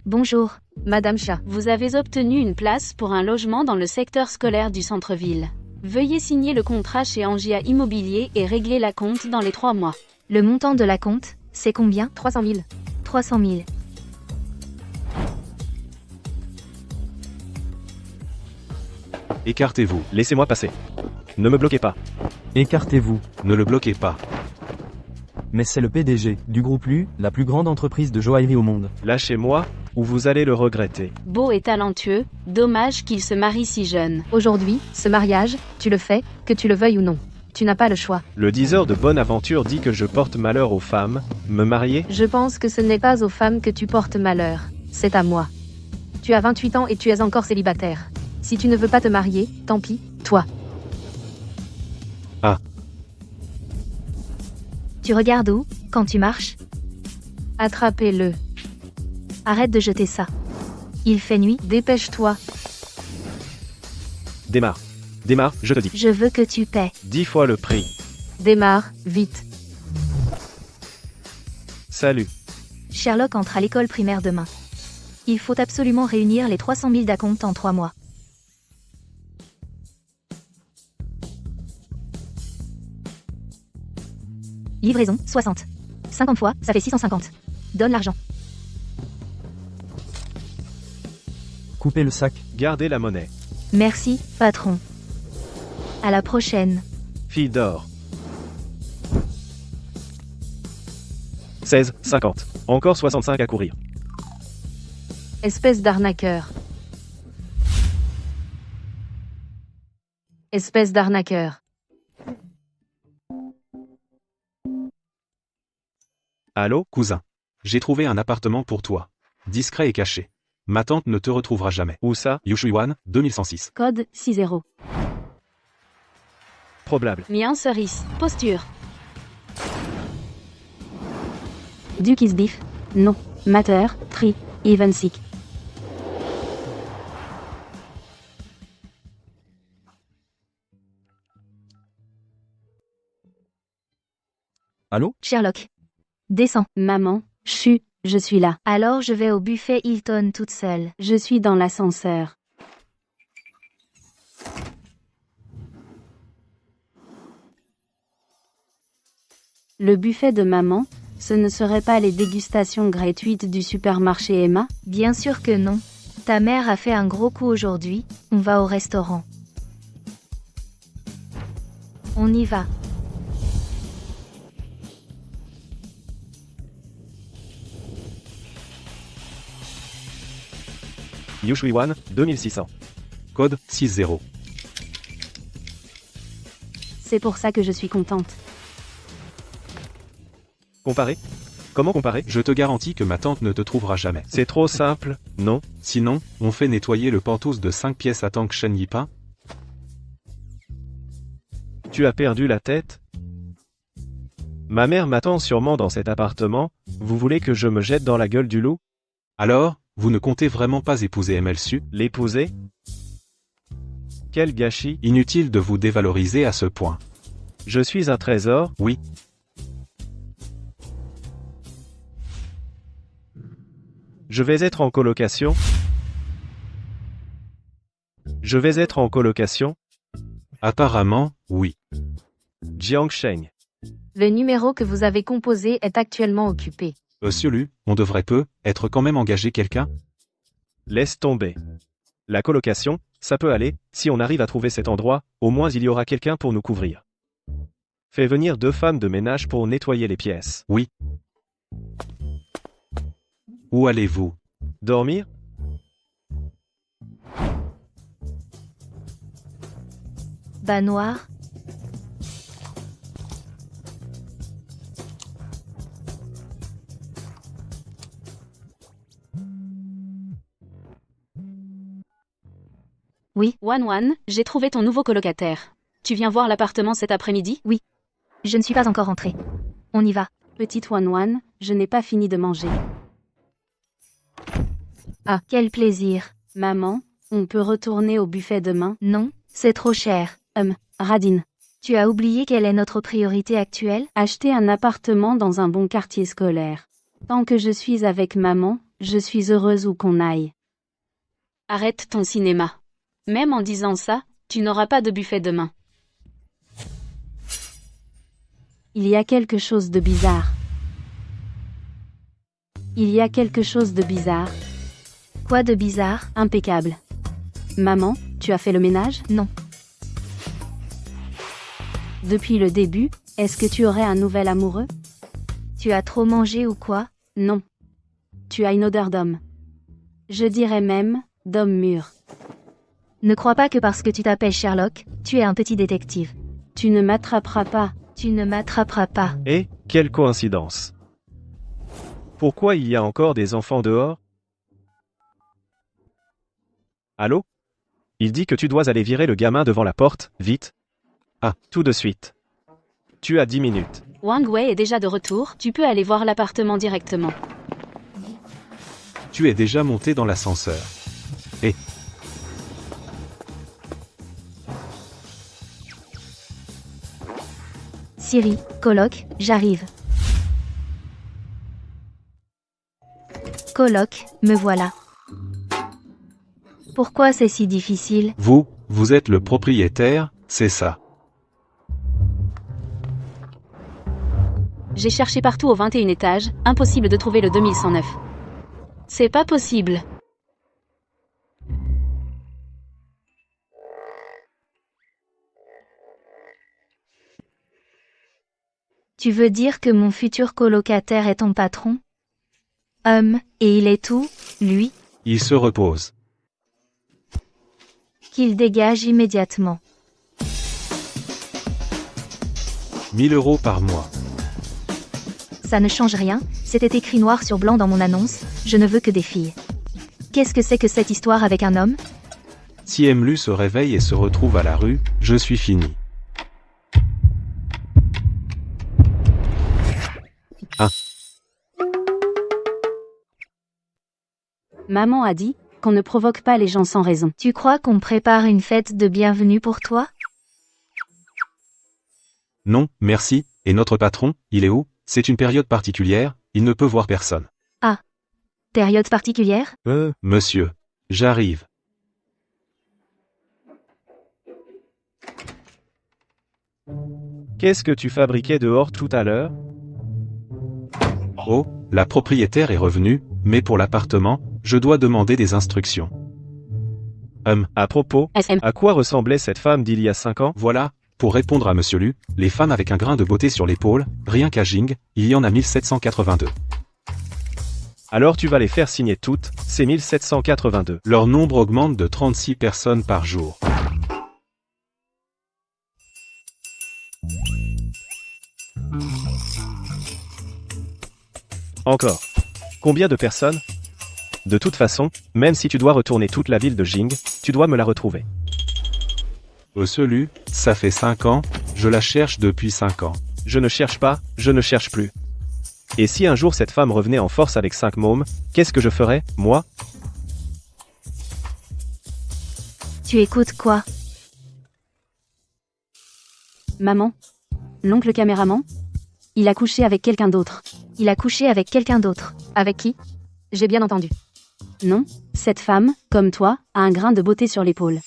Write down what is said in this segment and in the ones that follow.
Bonjour, Madame Chat. Vous avez obtenu une place pour un logement dans le secteur scolaire du centre-ville. Veuillez signer le contrat chez Angia Immobilier et régler la compte dans les 3 mois. Le montant de la compte, c'est combien? 300 000. 300 000. Écartez-vous. Laissez-moi passer. Ne me bloquez pas. Écartez-vous. Ne le bloquez pas. Mais c'est le PDG du groupe LU, la plus grande entreprise de joaillerie au monde. Lâchez-moi, ou vous allez le regretter. Beau et talentueux, dommage qu'il se marie si jeune. Aujourd'hui, ce mariage, tu le fais, que tu le veuilles ou non. Tu n'as pas le choix. Le diseur de bonne aventure dit que je porte malheur aux femmes. Me marier? Je pense que ce n'est pas aux femmes que tu portes malheur. C'est à moi. Tu as 28 ans et tu es encore célibataire. Si tu ne veux pas te marier, tant pis, toi. Ah. Tu regardes où, quand tu marches? Attrapez-le. Arrête de jeter ça. Il fait nuit. Dépêche-toi. Démarre. Démarre, je te dis. Je veux que tu paies. 10 fois le prix. Démarre, vite. Salut. Sherlock entre à l'école primaire demain. Il faut absolument réunir les 300 000 d'acompte en 3 mois. Livraison, 60. 50 fois, ça fait 650. Donne l'argent. Coupez le sac. Gardez la monnaie. Merci, patron. À la prochaine. Fille d'or. 16, 50. Encore 65 à courir. Espèce d'arnaqueur. Espèce d'arnaqueur. Allô, cousin. J'ai trouvé un appartement pour toi. Discret et caché. Ma tante ne te retrouvera jamais. Où ça? Yushuiwan, 2106. Code 60. Probable. Mien cerise. Posture. Duke's beef. Non. Matter. Tri. Even sick. Allô? Sherlock. Descends. Maman, je suis là. Alors je vais au buffet Hilton toute seule. Je suis dans l'ascenseur. Le buffet de maman, ce ne serait pas les dégustations gratuites du supermarché Emma? Bien sûr que non. Ta mère a fait un gros coup aujourd'hui, on va au restaurant. On y va. Yushuiwan, 2600. Code 60. C'est pour ça que je suis contente. Comparer? Comment comparer? Je te garantis que ma tante ne te trouvera jamais. C'est trop simple, non? Sinon, on fait nettoyer le pantouse de 5 pièces à Tang Shen Yipa? Tu as perdu la tête? Ma mère m'attend sûrement dans cet appartement, vous voulez que je me jette dans la gueule du loup? Alors, vous ne comptez vraiment pas épouser MLSU? L'épouser? Quel gâchis! Inutile de vous dévaloriser à ce point. Je suis un trésor? Oui. Je vais être en colocation? Je vais être en colocation? Apparemment, oui. Jiangsheng. Le numéro que vous avez composé est actuellement occupé. Monsieur Lu, on devrait être quand même engager quelqu'un? Laisse tomber. La colocation, ça peut aller, si on arrive à trouver cet endroit, au moins il y aura quelqu'un pour nous couvrir. Fais venir 2 femmes de ménage pour nettoyer les pièces. Oui. Où allez-vous? Dormir? Bas noir. Oui, Wan, j'ai trouvé ton nouveau colocataire. Tu viens voir l'appartement cet après-midi? oui. Je ne suis pas encore entrée. On y va. Petite Wan, je n'ai pas fini de manger. Ah, quel plaisir. Maman, on peut retourner au buffet demain? Non, c'est trop cher. Radine. Tu as oublié quelle est notre priorité actuelle? Acheter un appartement dans un bon quartier scolaire. Tant que je suis avec maman, Je suis heureuse où qu'on aille. Arrête ton cinéma. Même en disant ça, tu n'auras pas de buffet demain. Il y a quelque chose de bizarre. Il y a quelque chose de bizarre. Quoi de bizarre? Impeccable. Maman, tu as fait le ménage? Non. Depuis le début, est-ce que tu aurais un nouvel amoureux? Tu as trop mangé ou quoi? Non. Tu as une odeur d'homme. Je dirais même, d'homme mûr. Ne crois pas que parce que tu t'appelles Sherlock, tu es un petit détective. Tu ne m'attraperas pas. Tu ne m'attraperas pas. Et, quelle coïncidence. Pourquoi il y a encore des enfants dehors? Allô? Il dit que tu dois aller virer le gamin devant la porte, vite. Ah, tout de suite. Tu as 10 minutes. Wang Wei est déjà de retour, tu peux aller voir l'appartement directement. Tu es déjà monté dans l'ascenseur. Et... Siri, coloc, j'arrive. Coloc, me voilà. Pourquoi c'est si difficile? Vous êtes le propriétaire, c'est ça. J'ai cherché partout au 21 étage, impossible de trouver le 2109. C'est pas possible. Tu veux dire que mon futur colocataire est ton patron? Et il est où, lui? Il se repose. Qu'il dégage immédiatement. 1000 € par mois. Ça ne change rien, c'était écrit noir sur blanc dans mon annonce, je ne veux que des filles. Qu'est-ce que c'est que cette histoire avec un homme? Si Emlu se réveille et se retrouve à la rue, je suis fini. Maman a dit qu'on ne provoque pas les gens sans raison. Tu crois qu'on prépare une fête de bienvenue pour toi? Non, merci, et notre patron, il est où? C'est une période particulière, il ne peut voir personne. Période particulière? Monsieur, j'arrive. Qu'est-ce que tu fabriquais dehors tout à l'heure? Oh, la propriétaire est revenue, mais pour l'appartement, je dois demander des instructions. À propos, SM. à quoi ressemblait cette femme d'il y a 5 ans? Voilà, pour répondre à Monsieur Lu, les femmes avec un grain de beauté sur l'épaule, rien qu'à Jing, il y en a 1782. Alors tu vas les faire signer toutes, c'est 1782. Leur nombre augmente de 36 personnes par jour. Encore. Combien de personnes? De toute façon, même si tu dois retourner toute la ville de Jing, tu dois me la retrouver. Lu, ça fait 5 ans, je la cherche depuis 5 ans. Je ne cherche pas, je ne cherche plus. Et si un jour cette femme revenait en force avec 5 mômes, qu'est-ce que je ferais, moi? Tu écoutes quoi? Maman? L'oncle caméraman? Il a couché avec quelqu'un d'autre. Il a couché avec quelqu'un d'autre. Avec qui? J'ai bien entendu. Non, cette femme, comme toi, a un grain de beauté sur l'épaule.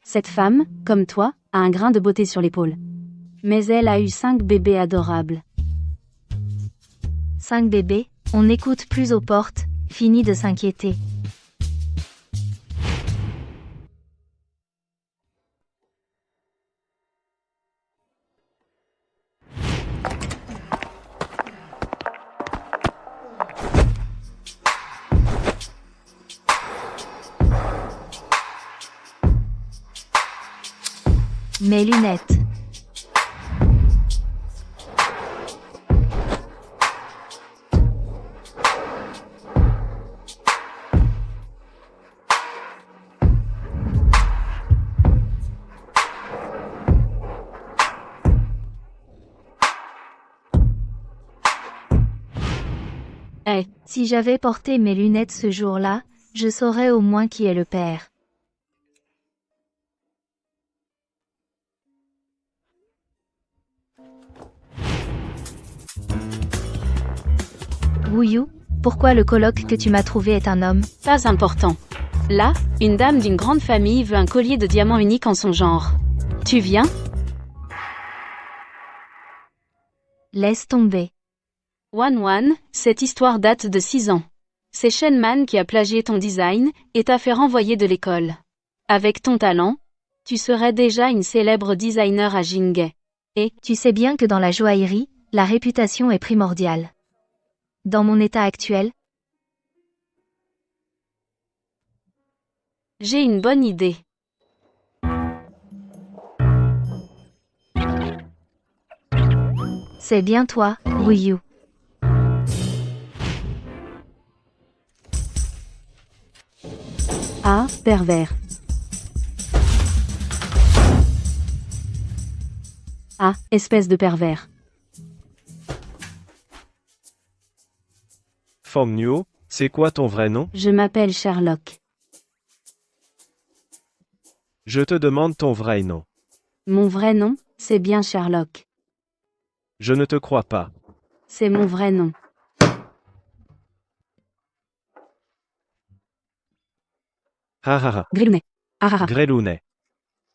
Cette femme, comme toi, a un grain de beauté sur l'épaule. Mais elle a eu 5 bébés adorables. 5 bébés, on n'écoute plus aux portes, fini de s'inquiéter. Mes lunettes. Si j'avais porté mes lunettes ce jour-là, je saurais au moins qui est le père. Wu Yu, pourquoi le coloc que tu m'as trouvé est un homme? Pas important. Là, une dame d'une grande famille veut un collier de diamants unique en son genre. Tu viens? Laisse tomber. Wan, cette histoire date de 6 ans. C'est Shenman qui a plagié ton design et t'a fait renvoyer de l'école. Avec ton talent, tu serais déjà une célèbre designer à Jinghe. Et tu sais bien que dans la joaillerie, la réputation est primordiale. Dans mon état actuel, J'ai une bonne idée. c'est bien toi, Wu Yu. Ah, pervers. Ah, espèce de pervers. Feng Nuo, c'est quoi ton vrai nom? Je m'appelle Sherlock. Je te demande ton vrai nom. Mon vrai nom, c'est bien Sherlock. Je ne te crois pas. C'est mon vrai nom. Ha ha ha. Grillounet. Ah ah ah. Grelounet.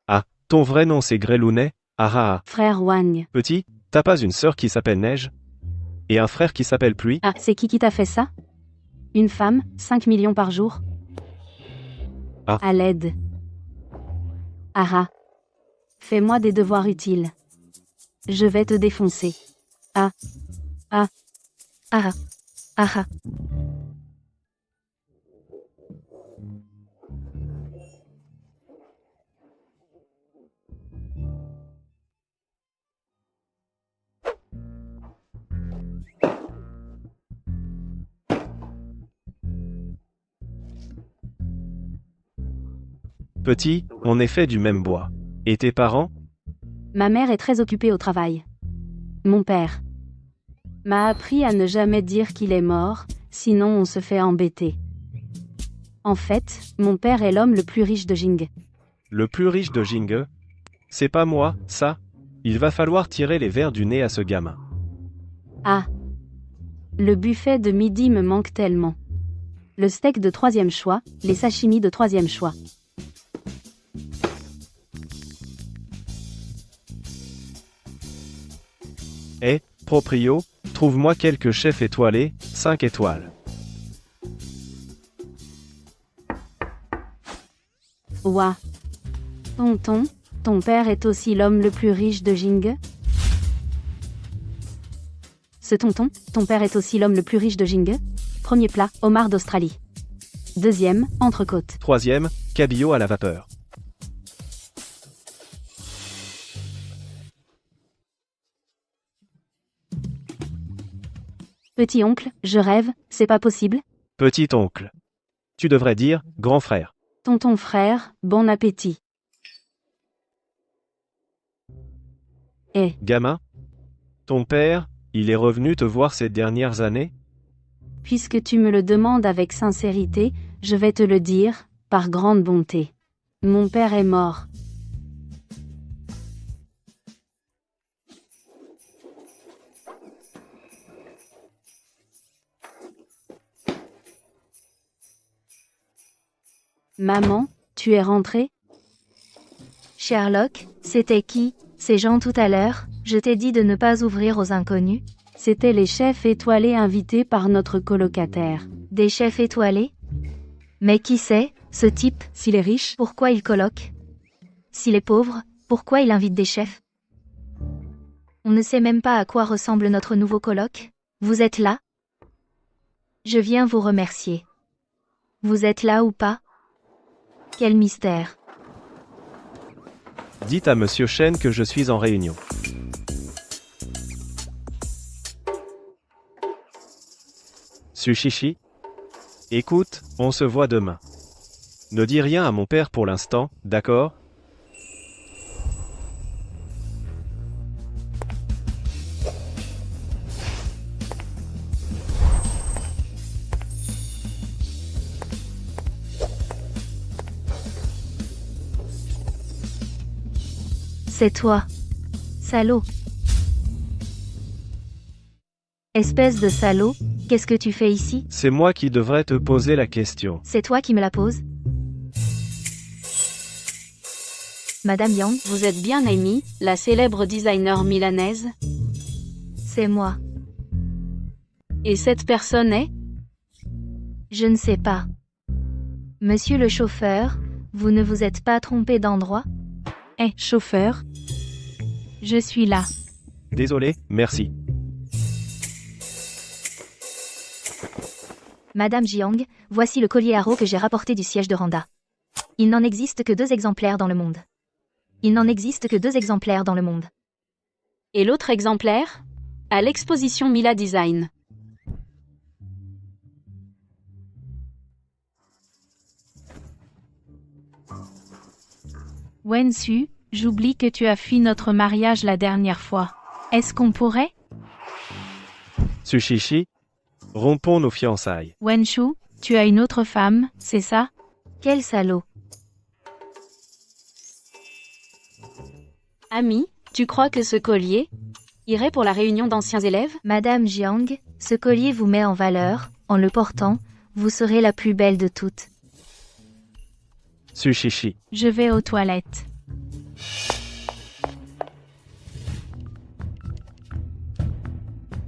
Ah, ton vrai nom c'est Grelounet? Ah ah ah. Frère Wang. Petit, t'as pas une sœur qui s'appelle Neige? Et un frère qui s'appelle Pluie? Ah, c'est qui t'a fait ça? Une femme, 5 millions par jour? Ah. À l'aide. Ah ah. Fais-moi des devoirs utiles. Je vais te défoncer. Ah ah. Ah ah. Petit, on est fait du même bois. Et tes parents? Ma mère est très occupée au travail. Mon père m'a appris à ne jamais dire qu'il est mort, sinon on se fait embêter. En fait, mon père est l'homme le plus riche de Jinghe. Le plus riche de Jinghe? C'est pas moi, ça? Il va falloir tirer les vers du nez à ce gamin. Ah. Le buffet de midi me manque tellement. Le steak de 3e choix, les sashimi de 3e choix. Eh, proprio, trouve-moi quelques chefs étoilés, 5 étoiles. Ouah. Tonton, ton père est aussi l'homme le plus riche de Jinghe? Ce tonton, ton père est aussi l'homme le plus riche de Jinghe? Premier plat, homard d'Australie. Deuxième, entrecôte. Troisième, cabillaud à la vapeur. Petit oncle, je rêve, c'est pas possible? Petit oncle. Tu devrais dire, grand frère. Tonton frère, bon appétit. Eh, Gamin? Ton père, il est revenu te voir ces dernières années? puisque tu me le demandes avec sincérité, je vais te le dire, par grande bonté. Mon père est mort. Maman, tu es rentrée? Sherlock, c'était qui, ces gens tout à l'heure? Je t'ai dit de ne pas ouvrir aux inconnus. C'étaient les chefs étoilés invités par notre colocataire. Des chefs étoilés? Mais qui c'est, ce type? S'il est riche, Pourquoi il colloque? S'il est pauvre, pourquoi il invite des chefs? On ne sait même pas à quoi ressemble notre nouveau colloque. Vous êtes là? Je viens vous remercier. Vous êtes là ou pas? Quel mystère. Dites à Monsieur Chen que je suis en réunion. Sushishi? Écoute, on se voit demain. Ne dis rien à mon père pour l'instant, d'accord? C'est toi. Salaud. Espèce de salaud, qu'est-ce que tu fais ici? C'est moi qui devrais te poser la question. C'est toi qui me la poses? Madame Yang, Vous êtes bien Amy, la célèbre designer milanaise? c'est moi. Et cette personne est? Je ne sais pas. Monsieur le chauffeur, vous ne vous êtes pas trompé d'endroit? Chauffeur? Je suis là. Désolé, merci. Madame Jiang, voici le collier Haro que j'ai rapporté du siège de Randa. Il n'en existe que 2 exemplaires dans le monde. Il n'en existe que 2 exemplaires dans le monde. Et l'autre exemplaire? À l'exposition Mila Design. Wensu, j'oublie que tu as fui notre mariage la dernière fois. Est-ce qu'on pourrait? Tsushishi, rompons nos fiançailles. Wenshu, tu as une autre femme, c'est ça? Quel salaud. Ami, tu crois que ce collier irait pour la réunion d'anciens élèves? Madame Jiang, ce collier vous met en valeur, en le portant, vous serez la plus belle de toutes. Tsushishi, Je vais aux toilettes.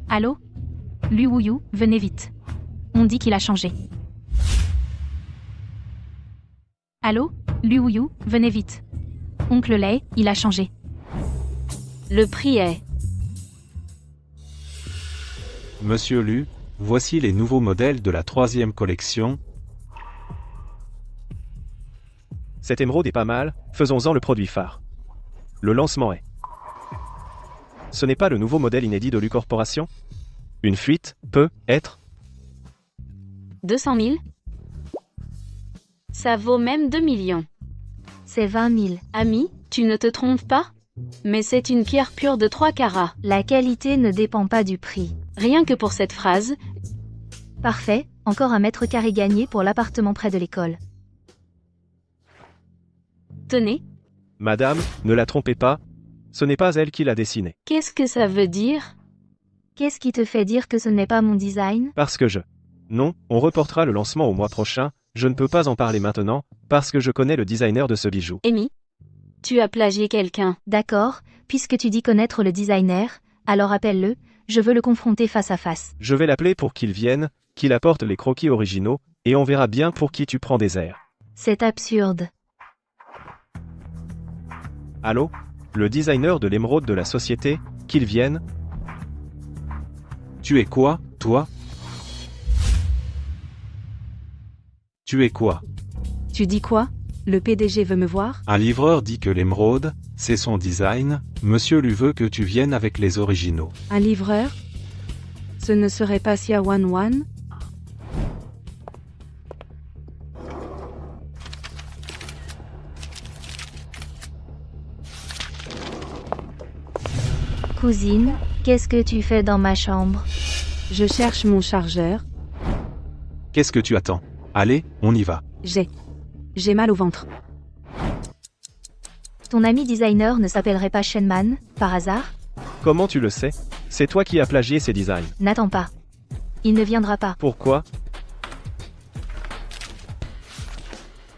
Allô? Lu Wuyu, venez vite. On dit qu'il a changé. Allô? Lu Wuyu, venez vite. Oncle Lei, il a changé. Le prix est... Monsieur Lu, voici les nouveaux modèles de la 3e collection. Cette émeraude est pas mal, faisons-en le produit phare. Le lancement est... Ce n'est pas le nouveau modèle inédit de Lu Corporation? Une fuite, peut être? 200 000? Ça vaut même 2 millions. C'est 20 000. Ami, tu ne te trompes pas? Mais c'est une pierre pure de 3 carats. La qualité ne dépend pas du prix. Rien que pour cette phrase, Parfait, encore 1 mètre carré gagné pour l'appartement près de l'école. tenez, Madame, ne la trompez pas, ce n'est pas elle qui l'a dessiné. qu'est-ce que ça veut dire? Qu'est-ce qui te fait dire que ce n'est pas mon design? Parce que je... Non, on reportera le lancement au mois prochain, je ne peux pas en parler maintenant, parce que je connais le designer de ce bijou. Amy, tu as plagié quelqu'un. D'accord, puisque tu dis connaître le designer, alors appelle-le, je veux le confronter face à face. Je vais l'appeler pour qu'il vienne, qu'il apporte les croquis originaux, et on verra bien pour qui tu prends des airs. C'est absurde. Allô? Le designer de l'émeraude de la société, qu'il vienne? Tu es quoi, toi? Tu es quoi? Tu dis quoi? Le PDG veut me voir? Un livreur dit que l'émeraude, c'est son design, monsieur Lu veut que tu viennes avec les originaux. Un livreur? Ce ne serait pas Xia Wanwan? Cousine, qu'est-ce que tu fais dans ma chambre? Je cherche mon chargeur. Qu'est-ce que tu attends? Allez, on y va. J'ai mal au ventre. Ton ami designer ne s'appellerait pas Shenman, par hasard? Comment tu le sais? C'est toi qui as plagié ces designs. N'attends pas. Il ne viendra pas. Pourquoi?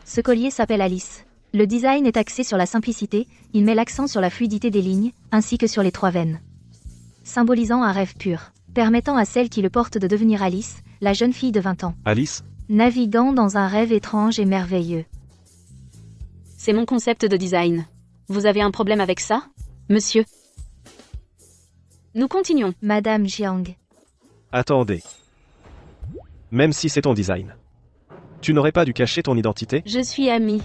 Ce collier s'appelle Alice. Le design est axé sur la simplicité, il met l'accent sur la fluidité des lignes, ainsi que sur les 3 veines. Symbolisant un rêve pur, permettant à celle qui le porte de devenir Alice, la jeune fille de 20 ans. Alice? Naviguant dans un rêve étrange et merveilleux. C'est mon concept de design. Vous avez un problème avec ça, monsieur? Nous continuons. Madame Jiang. Attendez. Même si c'est ton design. Tu n'aurais pas dû cacher ton identité? Je suis Amy.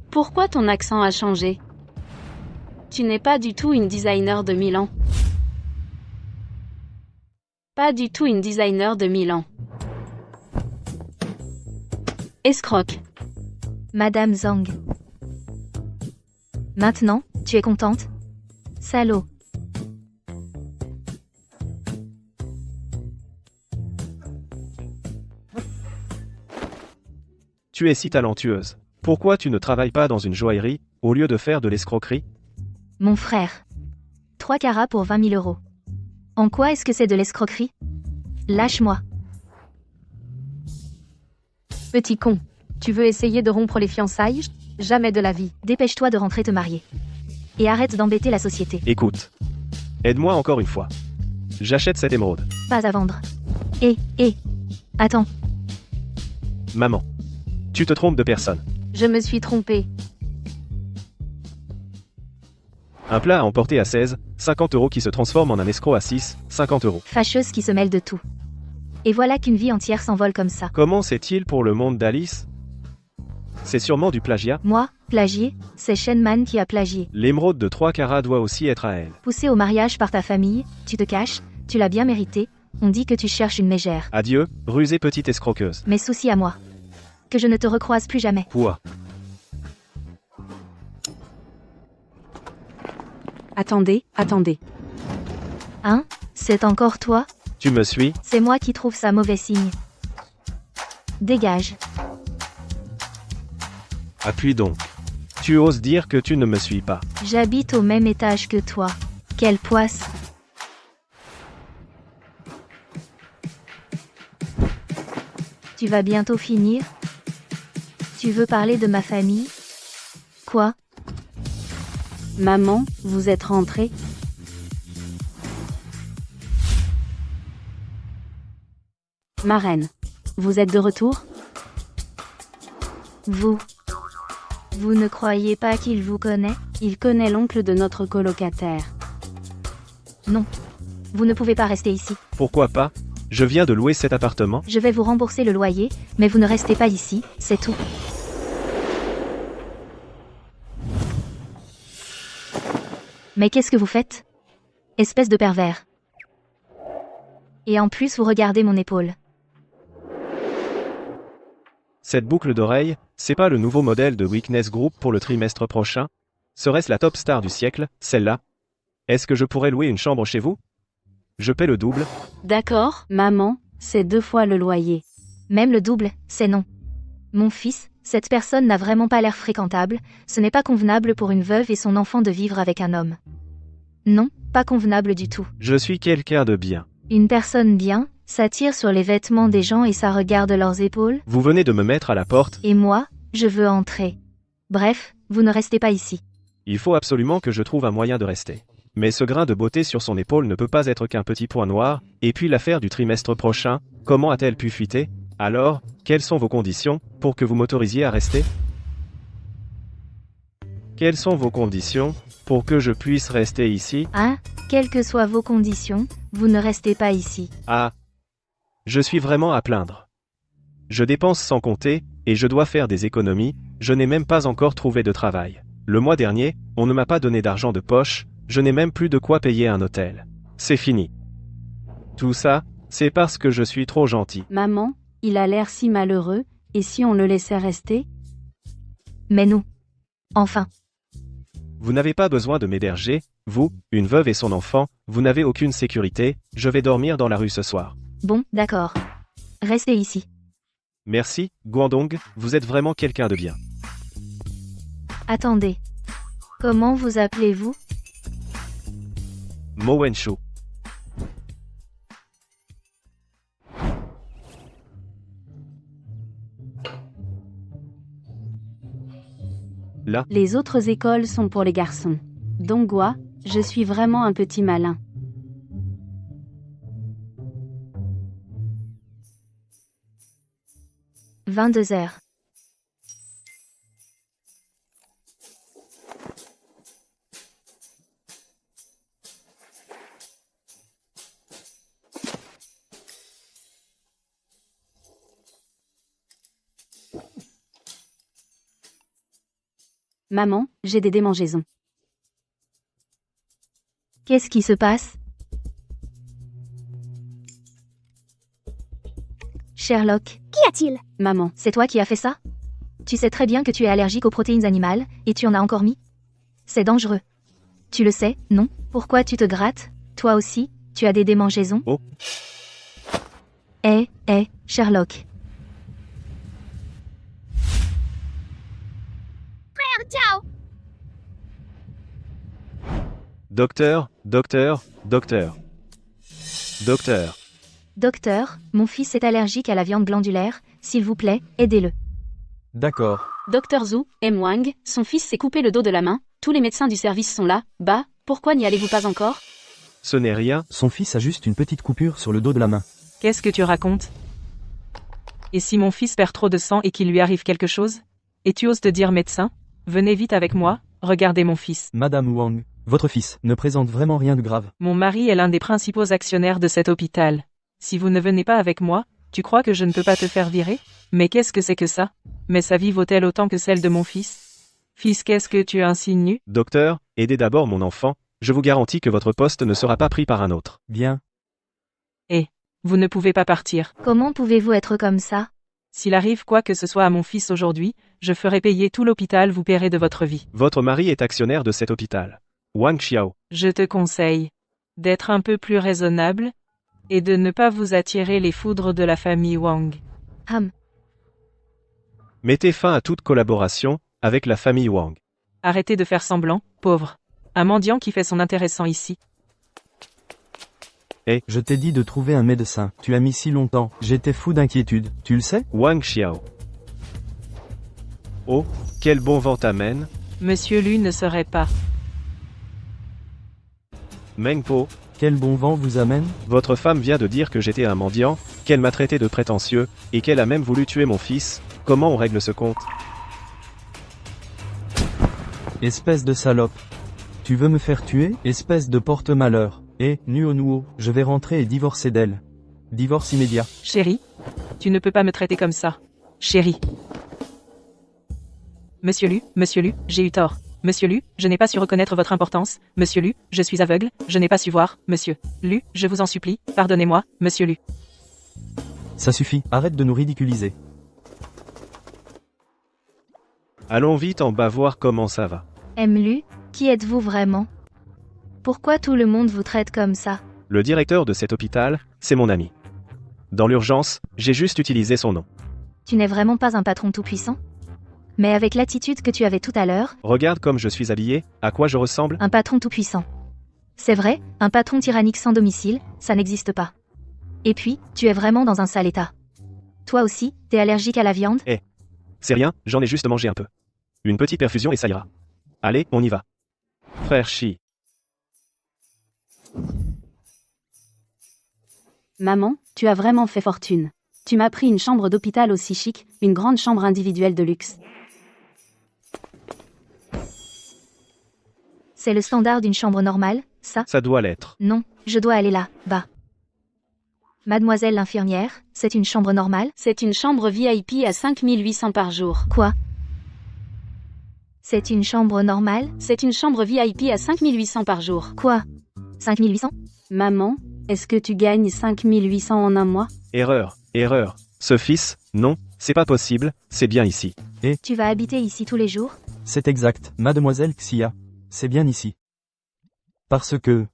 Pourquoi ton accent a changé? Tu n'es pas du tout une designer de Milan. Pas du tout une designer de Milan. Escroque. Madame Zhang. Maintenant, tu es contente? Salaud. Tu es si talentueuse. Pourquoi tu ne travailles pas dans une joaillerie, au lieu de faire de l'escroquerie? Mon frère. 3 carats pour 20 000 €. En quoi est-ce que c'est de l'escroquerie? Lâche-moi. Petit con. Tu veux essayer de rompre les fiançailles? Jamais de la vie. Dépêche-toi de rentrer te marier. Et arrête d'embêter la société. Écoute. Aide-moi encore une fois. J'achète cette émeraude. Pas à vendre. Attends. Maman. Tu te trompes de personne. Je me suis trompée. Un plat à emporter à 16, 50 € qui se transforme en un escroc à 6, 50 €. Fâcheuse qui se mêle de tout. Et voilà qu'une vie entière s'envole comme ça. Comment c'est-il pour le monde d'Alice? C'est sûrement du plagiat. Moi, plagier, c'est Shenman qui a plagié. L'émeraude de 3 carats doit aussi être à elle. Poussé au mariage par ta famille, tu te caches, tu l'as bien mérité, on dit que tu cherches une mégère. Adieu, rusée petite escroqueuse. Mais souci à moi. Que je ne te recroise plus jamais. Pouah. Attendez. Hein? C'est encore toi? Tu me suis? C'est moi qui trouve ça mauvais signe. Dégage. Appuie donc. Tu oses dire que tu ne me suis pas. J'habite au même étage que toi. Quelle poisse. Tu vas bientôt finir? Tu veux parler de ma famille? Quoi? Maman, vous êtes rentrée? Marraine, vous êtes de retour? Vous ne croyez pas qu'il vous connaît? Il connaît l'oncle de notre colocataire. Non. Vous ne pouvez pas rester ici. Pourquoi pas? Je viens de louer cet appartement. Je vais vous rembourser le loyer, mais vous ne restez pas ici, c'est tout. Mais qu'est-ce que vous faites? Espèce de pervers. Et en plus vous regardez mon épaule. Cette boucle d'oreille, c'est pas le nouveau modèle de Weakness Group pour le trimestre prochain? Serait-ce la top star du siècle, celle-là? Est-ce que je pourrais louer une chambre chez vous? Je paie le double. D'accord, maman, c'est 2 fois le loyer. Même le double, c'est non. Mon fils, cette personne n'a vraiment pas l'air fréquentable, ce n'est pas convenable pour une veuve et son enfant de vivre avec un homme. Non, pas convenable du tout. Je suis quelqu'un de bien. Une personne bien, ça tire sur les vêtements des gens et ça regarde leurs épaules. Vous venez de me mettre à la porte. Et moi, je veux entrer. Bref, vous ne restez pas ici. Il faut absolument que je trouve un moyen de rester. Mais ce grain de beauté sur son épaule ne peut pas être qu'un petit point noir, et puis l'affaire du trimestre prochain, comment a-t-elle pu fuiter? Alors, quelles sont vos conditions, pour que vous m'autorisiez à rester? Quelles sont vos conditions, pour que je puisse rester ici? Hein? Quelles que soient vos conditions, vous ne restez pas ici. Ah. Je suis vraiment à plaindre. Je dépense sans compter, et je dois faire des économies, je n'ai même pas encore trouvé de travail. Le mois dernier, on ne m'a pas donné d'argent de poche, je n'ai même plus de quoi payer un hôtel. C'est fini. Tout ça, c'est parce que je suis trop gentil. Maman, il a l'air si malheureux, et si on le laissait rester? Mais nous. Enfin. Vous n'avez pas besoin de m'héberger, vous, une veuve et son enfant, vous n'avez aucune sécurité, je vais dormir dans la rue ce soir. Bon, d'accord. Restez ici. Merci, Guandong, vous êtes vraiment quelqu'un de bien. Attendez. Comment vous appelez-vous? Mo Wenshu. Là, Les autres écoles sont pour les garçons. Dongua, je suis vraiment un petit malin. « 22h. Maman, j'ai des démangeaisons. Qu'est-ce qui se passe? Sherlock, Qu'y a-t-il? Maman, c'est toi qui as fait ça? Tu sais très bien que tu es allergique aux protéines animales, et tu en as encore mis? C'est dangereux. Tu le sais, non? Pourquoi tu te grattes? Toi aussi, tu as des démangeaisons? Oh. Sherlock. Ciao! docteur. Docteur, mon fils est allergique à la viande glandulaire, s'il vous plaît, aidez-le. D'accord. Docteur Zhu, M. Wang, son fils s'est coupé le dos de la main, tous les médecins du service sont là, bah, pourquoi n'y allez-vous pas encore? Ce n'est rien, Son fils a juste une petite coupure sur le dos de la main. Qu'est-ce que tu racontes? Et si mon fils perd trop de sang et qu'il lui arrive quelque chose? Et tu oses te dire médecin? Venez vite avec moi, regardez mon fils. Madame Wang, votre fils ne présente vraiment rien de grave. Mon mari est l'un des principaux actionnaires de cet hôpital. Si vous ne venez pas avec moi, tu crois que je ne peux pas te faire virer? Mais qu'est-ce que c'est que ça? Mais sa vie vaut-elle autant que celle de mon fils? Fils, qu'est-ce que tu insinues? docteur, aidez d'abord mon enfant, je vous garantis que votre poste ne sera pas pris par un autre. Bien. Vous ne pouvez pas partir. Comment pouvez-vous être comme ça? S'il arrive quoi que ce soit à mon fils aujourd'hui, je ferai payer tout l'hôpital, vous paierez de votre vie. Votre mari est actionnaire de cet hôpital. Wang Xiao. Je te conseille d'être un peu plus raisonnable et de ne pas vous attirer les foudres de la famille Wang. Mettez fin à toute collaboration avec la famille Wang. Arrêtez de faire semblant, pauvre. Un mendiant qui fait son intéressant ici. Je t'ai dit de trouver un médecin. Tu as mis si longtemps. J'étais fou d'inquiétude. Tu le sais? Wang Xiao. Oh, quel bon vent t'amène, Monsieur Lu ne serait pas. Meng Po. Quel bon vent vous amène? Votre femme vient de dire que j'étais un mendiant, qu'elle m'a traité de prétentieux, et qu'elle a même voulu tuer mon fils. Comment on règle ce compte? Espèce de salope. Tu veux me faire tuer? Espèce de porte-malheur. Nuo, je vais rentrer et divorcer d'elle. Divorce immédiat. Chérie, tu ne peux pas me traiter comme ça. Chérie. Monsieur Lu, j'ai eu tort. Monsieur Lu, je n'ai pas su reconnaître votre importance. Monsieur Lu, je suis aveugle, je n'ai pas su voir. Monsieur Lu, je vous en supplie, pardonnez-moi, Monsieur Lu. Ça suffit, arrête de nous ridiculiser. Allons vite en bas voir comment ça va. Lu, qui êtes-vous vraiment? Pourquoi tout le monde vous traite comme ça? Le directeur de cet hôpital, c'est mon ami. Dans l'urgence, j'ai juste utilisé son nom. Tu n'es vraiment pas un patron tout-puissant? Mais avec l'attitude que tu avais tout à l'heure, Regarde comme je suis habillé, à quoi je ressemble. un patron tout-puissant. C'est vrai, un patron tyrannique sans domicile, ça n'existe pas. Et puis, tu es vraiment dans un sale état. Toi aussi, t'es allergique à la viande? C'est rien, j'en ai juste mangé un peu. Une petite perfusion et ça ira. Allez, on y va. Frère Chi. Maman, tu as vraiment fait fortune. Tu m'as pris une chambre d'hôpital aussi chic, une grande chambre individuelle de luxe. C'est le standard d'une chambre normale, ça? Ça doit l'être. Non, je dois aller là, bas. Mademoiselle l'infirmière, c'est une chambre normale? C'est une chambre VIP à 5800 par jour. Quoi? C'est une chambre normale? C'est une chambre VIP à 5800 par jour. Quoi? 5800? Maman, est-ce que tu gagnes 5800 en un mois? Erreur. Ce fils, non, c'est pas possible, c'est bien ici. Tu vas habiter ici tous les jours? C'est exact, mademoiselle Xia. C'est bien ici. Parce que,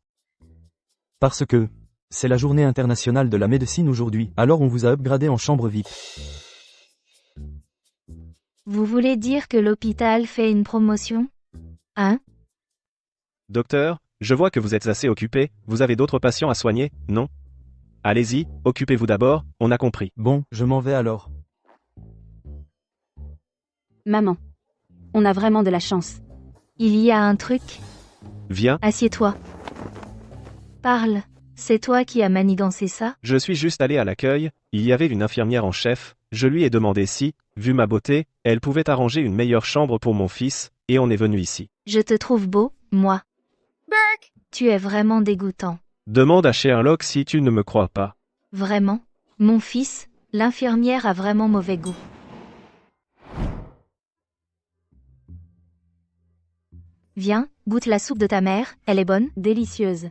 c'est la journée internationale de la médecine aujourd'hui, alors on vous a upgradé en chambre VIP. Vous voulez dire que l'hôpital fait une promotion? Hein? Docteur, je vois que vous êtes assez occupé, vous avez d'autres patients à soigner, non? Allez-y, occupez-vous d'abord, on a compris. Bon, je m'en vais alors. Maman, on a vraiment de la chance. Il y a un truc. Viens, Assieds-toi. Parle. C'est toi qui as manigancé ça? je suis juste allé à l'accueil, il y avait une infirmière en chef, je lui ai demandé si, vu ma beauté, elle pouvait arranger une meilleure chambre pour mon fils, et on est venu ici. Je te trouve beau, moi. Tu es vraiment dégoûtant. Demande à Sherlock si tu ne me crois pas. Vraiment? Mon fils, l'infirmière a vraiment mauvais goût. Viens, goûte la soupe de ta mère, elle est bonne? Délicieuse.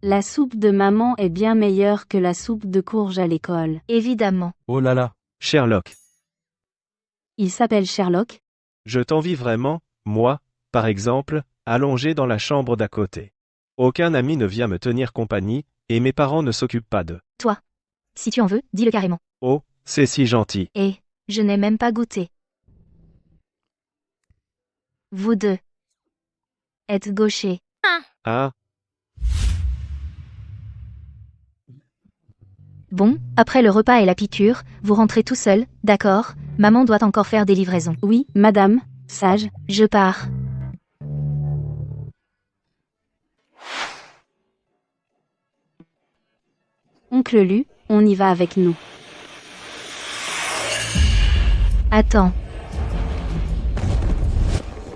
La soupe de maman est bien meilleure que la soupe de courge à l'école. Évidemment. Oh là là. Sherlock, Il s'appelle Sherlock? je t'envie vraiment, moi, par exemple, allongé dans la chambre d'à côté. Aucun ami ne vient me tenir compagnie, et mes parents ne s'occupent pas d'eux. Toi. Si tu en veux, dis-le carrément. Oh, c'est si gentil. Et, je n'ai même pas goûté. Vous deux êtes gauchers. Ah, Bon, après le repas et la piqûre, vous rentrez tout seul, d'accord? Maman doit encore faire des livraisons. Oui, madame, sage. Je pars. Oncle Lu, on y va avec nous. Attends.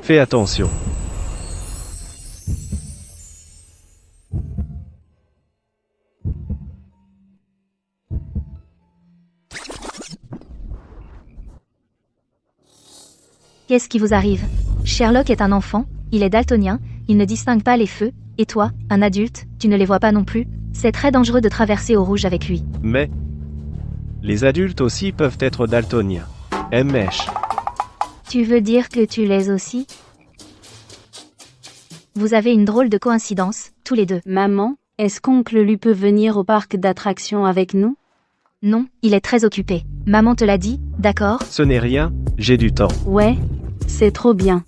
fais attention. Qu'est-ce qui vous arrive? Sherlock est un enfant, il est daltonien, il ne distingue pas les feux, et toi, un adulte, tu ne les vois pas non plus? C'est très dangereux de traverser au rouge avec lui. Mais les adultes aussi peuvent être daltoniens. Mèche. Tu veux dire que tu l'es aussi? Vous avez une drôle de coïncidence, tous les deux. Maman, est-ce qu'oncle Lu peut venir au parc d'attractions avec nous? Non, il est très occupé. Maman te l'a dit, d'accord? Ce n'est rien, j'ai du temps. Ouais, c'est trop bien.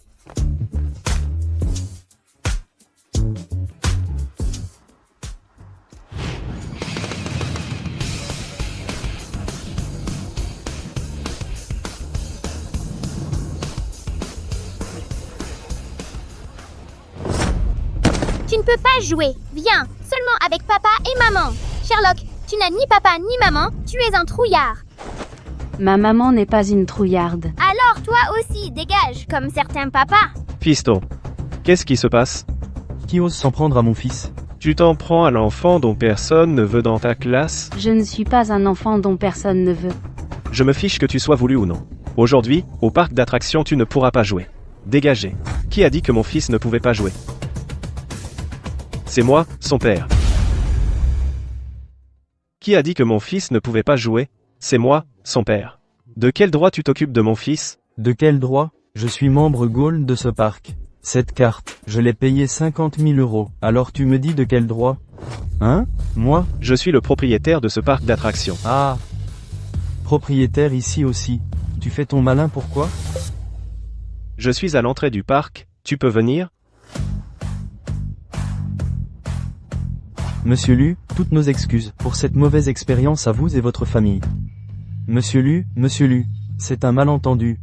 Tu ne peux pas jouer. Viens, seulement avec papa et maman. Sherlock, tu n'as ni papa ni maman, tu es un trouillard. Ma maman n'est pas une trouillarde. Alors toi aussi, dégage, comme certains papas. Fiston, qu'est-ce qui se passe? Qui ose s'en prendre à mon fils? Tu t'en prends à l'enfant dont personne ne veut dans ta classe? Je ne suis pas un enfant dont personne ne veut. Je me fiche que tu sois voulu ou non. Aujourd'hui, au parc d'attractions, tu ne pourras pas jouer. Dégagez. Qui a dit que mon fils ne pouvait pas jouer? C'est moi, son père. Qui a dit que mon fils ne pouvait pas jouer? C'est moi, son père. De quel droit tu t'occupes de mon fils? De quel droit? Je suis membre Gold de ce parc. Cette carte, je l'ai payée 50 000 €. Alors tu me dis de quel droit? Hein? Moi? Je suis le propriétaire de ce parc d'attractions. Ah. Propriétaire ici aussi. Tu fais ton malin pourquoi? Je suis à l'entrée du parc, tu peux venir? Monsieur Lu, toutes nos excuses pour cette mauvaise expérience à vous et votre famille. Monsieur Lu, c'est un malentendu.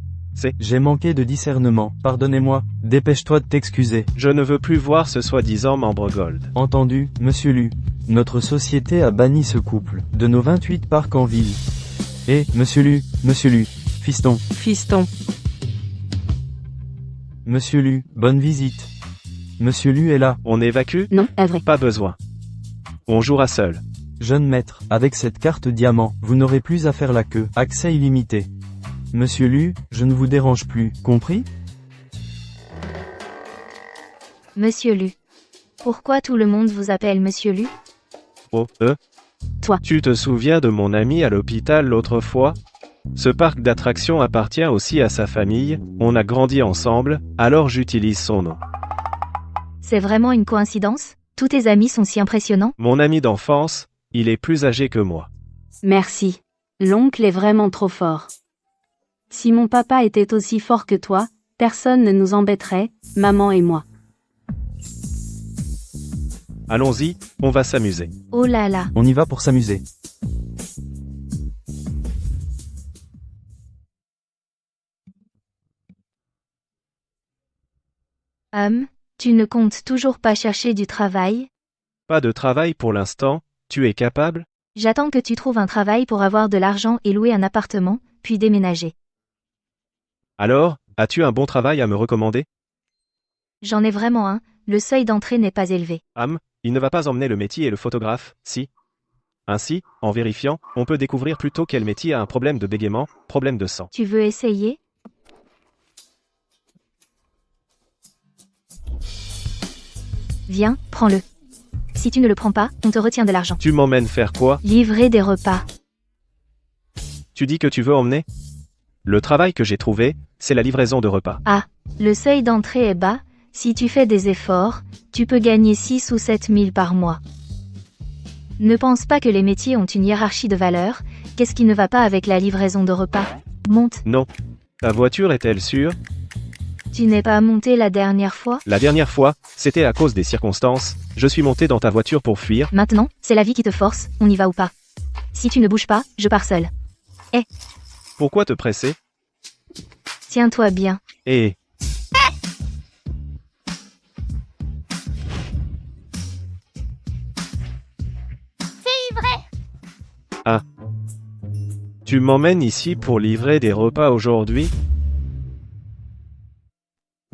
J'ai manqué de discernement, pardonnez-moi, dépêche-toi de t'excuser. Je ne veux plus voir ce soi-disant membre Gold. Entendu, Monsieur Lu. Notre société a banni ce couple de nos 28 parcs en ville. Et, Monsieur Lu, fiston. Fiston. Monsieur Lu, bonne visite. Monsieur Lu est là. On évacue? Non, est vrai. Pas besoin. On jouera seul. Jeune maître, avec cette carte diamant, vous n'aurez plus à faire la queue. Accès illimité. Monsieur Lu, je ne vous dérange plus, compris? Monsieur Lu. Pourquoi tout le monde vous appelle Monsieur Lu? Oh, Toi. Tu te souviens de mon ami à l'hôpital l'autre fois? Ce parc d'attractions appartient aussi à sa famille, on a grandi ensemble, alors j'utilise son nom. C'est vraiment une coïncidence? Tous tes amis sont si impressionnants? Mon ami d'enfance, il est plus âgé que moi. Merci. L'oncle est vraiment trop fort. Si mon papa était aussi fort que toi, personne ne nous embêterait, maman et moi. Allons-y, on va s'amuser. Oh là là. On y va pour s'amuser. Tu ne comptes toujours pas chercher du travail? Pas de travail pour l'instant, tu es capable? J'attends que tu trouves un travail pour avoir de l'argent et louer un appartement, puis déménager. Alors, as-tu un bon travail à me recommander? J'en ai vraiment un, le seuil d'entrée n'est pas élevé. Il ne va pas emmener le métier et le photographe, si? Ainsi, en vérifiant, on peut découvrir plutôt quel métier a un problème de bégaiement, problème de sang. Tu veux essayer? Viens, prends-le. Si tu ne le prends pas, on te retient de l'argent. Tu m'emmènes faire quoi? Livrer des repas. Tu dis que tu veux emmener? Le travail que j'ai trouvé, c'est la livraison de repas. Le seuil d'entrée est bas, si tu fais des efforts, tu peux gagner 6 ou 7 000 par mois. Ne pense pas que les métiers ont une hiérarchie de valeur, qu'est-ce qui ne va pas avec la livraison de repas? Monte. Non. Ta voiture est-elle sûre? Tu n'es pas monté la dernière fois? La dernière fois, c'était à cause des circonstances, je suis monté dans ta voiture pour fuir. Maintenant, c'est la vie qui te force, on y va ou pas. Si tu ne bouges pas, je pars seul. Pourquoi te presser? Tiens-toi bien. Et... C'est vrai. Ah. Tu m'emmènes ici pour livrer des repas aujourd'hui?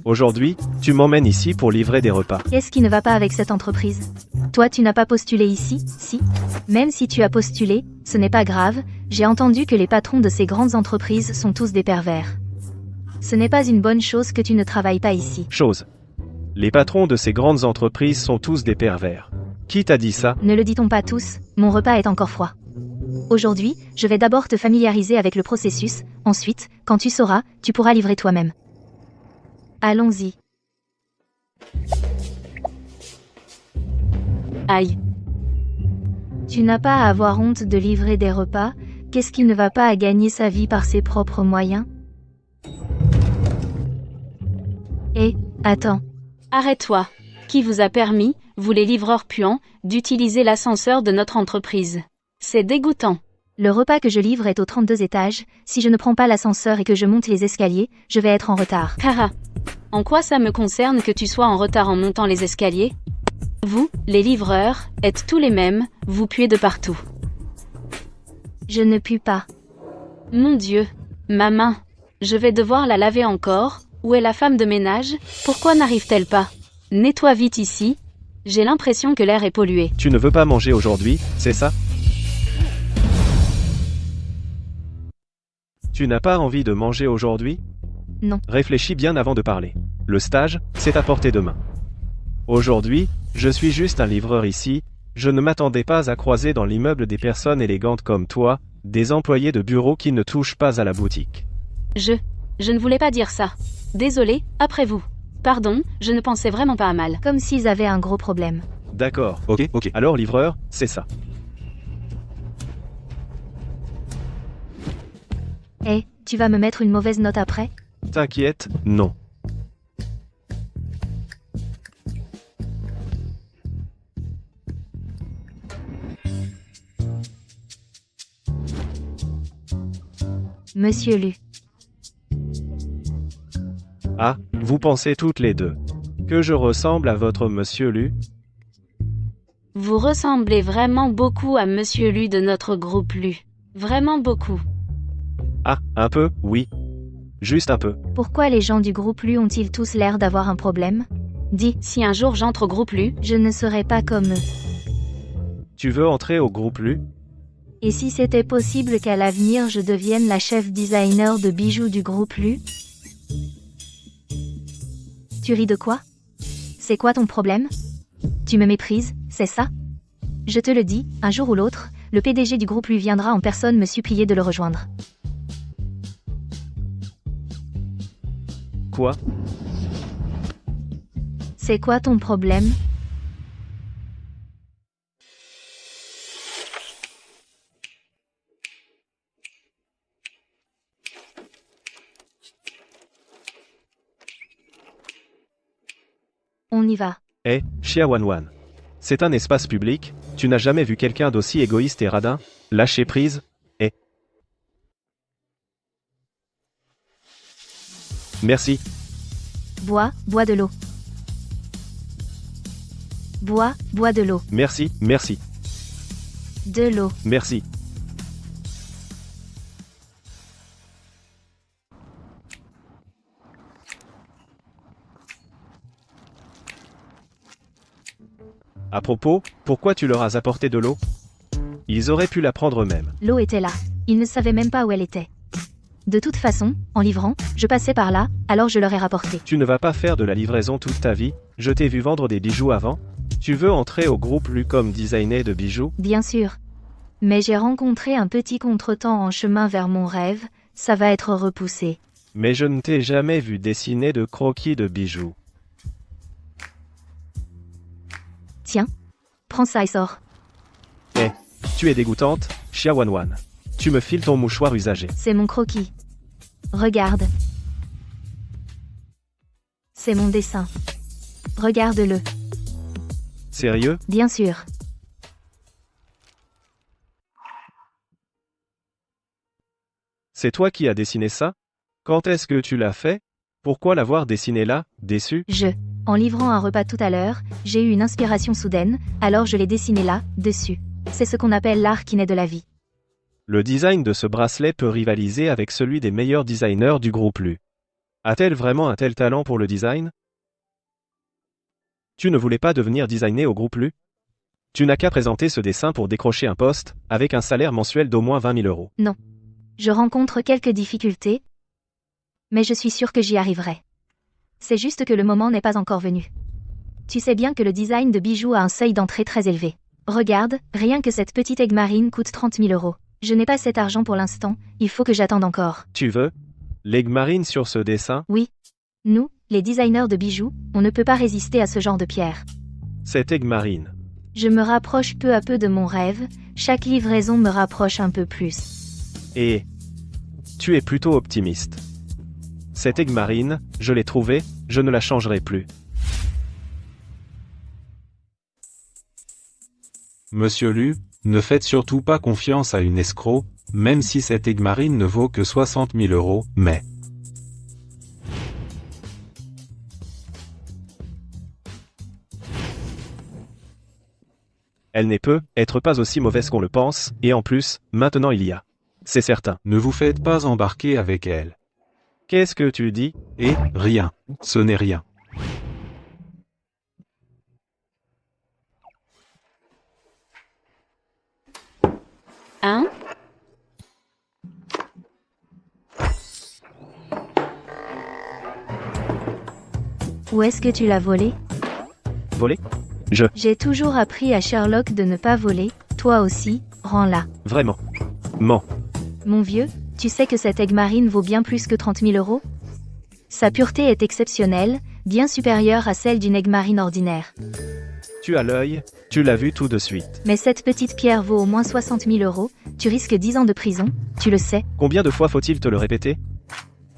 Aujourd'hui, tu m'emmènes ici pour livrer des repas. Qu'est-ce qui ne va pas avec cette entreprise? Toi, tu n'as pas postulé ici, si? Même si tu as postulé, ce n'est pas grave, j'ai entendu que les patrons de ces grandes entreprises sont tous des pervers. Ce n'est pas une bonne chose que tu ne travailles pas ici. Chose. Les patrons de ces grandes entreprises sont tous des pervers. Qui t'a dit ça? Ne le dit-on pas tous, mon repas est encore froid. Aujourd'hui, je vais d'abord te familiariser avec le processus, ensuite, quand tu sauras, tu pourras livrer toi-même. Allons-y. Aïe. Tu n'as pas à avoir honte de livrer des repas, qu'est-ce qui ne va pas à gagner sa vie par ses propres moyens? Attends. Arrête-toi. Qui vous a permis, vous les livreurs puants, d'utiliser l'ascenseur de notre entreprise? C'est dégoûtant. Le repas que je livre est au 32 étages, si je ne prends pas l'ascenseur et que je monte les escaliers, je vais être en retard. Haha. En quoi ça me concerne que tu sois en retard en montant les escaliers? Vous, les livreurs, êtes tous les mêmes, vous puez de partout. Je ne pue pas. Mon Dieu. Ma main. Je vais devoir la laver encore. Où est la femme de ménage? Pourquoi n'arrive-t-elle pas? Nettoie vite ici. J'ai l'impression que l'air est pollué. Tu ne veux pas manger aujourd'hui, c'est ça? Tu n'as pas envie de manger aujourd'hui? Non. Réfléchis bien avant de parler. Le stage, c'est à portée de main. Aujourd'hui, je suis juste un livreur ici, je ne m'attendais pas à croiser dans l'immeuble des personnes élégantes comme toi, des employés de bureau qui ne touchent pas à la boutique. Je ne voulais pas dire ça. Désolé, après vous. Pardon, je ne pensais vraiment pas à mal. Comme s'ils avaient un gros problème. D'accord, ok. Alors livreur, c'est ça. Tu vas me mettre une mauvaise note après? T'inquiète, non. Monsieur Lu. Ah, vous pensez toutes les deux que je ressemble à votre Monsieur Lu? Vous ressemblez vraiment beaucoup à Monsieur Lu de notre groupe Lu. Vraiment beaucoup. Ah, un peu, oui. Juste un peu. Pourquoi les gens du groupe Lu ont-ils tous l'air d'avoir un problème? Dis, Si un jour j'entre au groupe Lu, je ne serai pas comme eux. Tu veux entrer au groupe Lu? Et si c'était possible qu'à l'avenir je devienne la chef designer de bijoux du groupe Lu? Tu ris de quoi? C'est quoi ton problème? Tu me méprises, c'est ça? Je te le dis, un jour ou l'autre, le PDG du groupe Lu viendra en personne me supplier de le rejoindre. Quoi? C'est quoi ton problème? On y va. Xiaowanwan. C'est un espace public, tu n'as jamais vu quelqu'un d'aussi égoïste et radin? Lâcher prise? Merci. Bois de l'eau. Bois de l'eau. Merci. De l'eau. Merci. À propos, pourquoi tu leur as apporté de l'eau? Ils auraient pu la prendre eux-mêmes. L'eau était là. Ils ne savaient même pas où elle était. De toute façon, en livrant, je passais par là, alors je leur ai rapporté. Tu ne vas pas faire de la livraison toute ta vie, je t'ai vu vendre des bijoux avant. Tu veux entrer au groupe Lu comme designer de bijoux? Bien sûr. Mais j'ai rencontré un petit contretemps en chemin vers mon rêve, ça va être repoussé. Mais je ne t'ai jamais vu dessiner de croquis de bijoux. Tiens. Prends ça et sors. Tu es dégoûtante, Xiaowanwan. Tu me files ton mouchoir usagé. C'est mon croquis. Regarde. C'est mon dessin. Regarde-le. Sérieux? Bien sûr. C'est toi qui as dessiné ça? Quand est-ce que tu l'as fait? Pourquoi l'avoir dessiné là, déçu? En livrant un repas tout à l'heure, j'ai eu une inspiration soudaine, alors je l'ai dessiné là, dessus. C'est ce qu'on appelle l'art qui naît de la vie. Le design de ce bracelet peut rivaliser avec celui des meilleurs designers du groupe Lu. A-t-elle vraiment un tel talent pour le design? Tu ne voulais pas devenir designer au groupe Lu? Tu n'as qu'à présenter ce dessin pour décrocher un poste, avec un salaire mensuel d'au moins 20 000 euros. Non. Je rencontre quelques difficultés, mais je suis sûre que j'y arriverai. C'est juste que le moment n'est pas encore venu. Tu sais bien que le design de bijoux a un seuil d'entrée très élevé. Regarde, rien que cette petite aigue marine coûte 30 000 euros. Je n'ai pas cet argent pour l'instant, il faut que j'attende encore. Tu veux? L'aigue marine sur ce dessin? Oui. Nous, les designers de bijoux, on ne peut pas résister à ce genre de pierre. Cette aigue marine. Je me rapproche peu à peu de mon rêve, chaque livraison me rapproche un peu plus. Et tu es plutôt optimiste. Cette aigue marine, je l'ai trouvée, je ne la changerai plus. Monsieur Lu, ne faites surtout pas confiance à une escroc, même si cette aigue marine ne vaut que 60 000 euros, mais... Elle n'est peut-être pas aussi mauvaise qu'on le pense, et en plus, maintenant il y a. C'est certain. Ne vous faites pas embarquer avec elle. Qu'est-ce que tu dis? Et rien. Ce n'est rien. Hein? Où est-ce que tu l'as volé? Volé? J'ai toujours appris à Sherlock de ne pas voler, toi aussi, rends-la. Vraiment. Mens. Mon vieux, tu sais que cette aigue marine vaut bien plus que 30 000 euros? Sa pureté est exceptionnelle, bien supérieure à celle d'une aigue marine ordinaire. Tu as l'œil, tu l'as vu tout de suite. Mais cette petite pierre vaut au moins 60 000 euros, tu risques 10 ans de prison, tu le sais. Combien de fois faut-il te le répéter?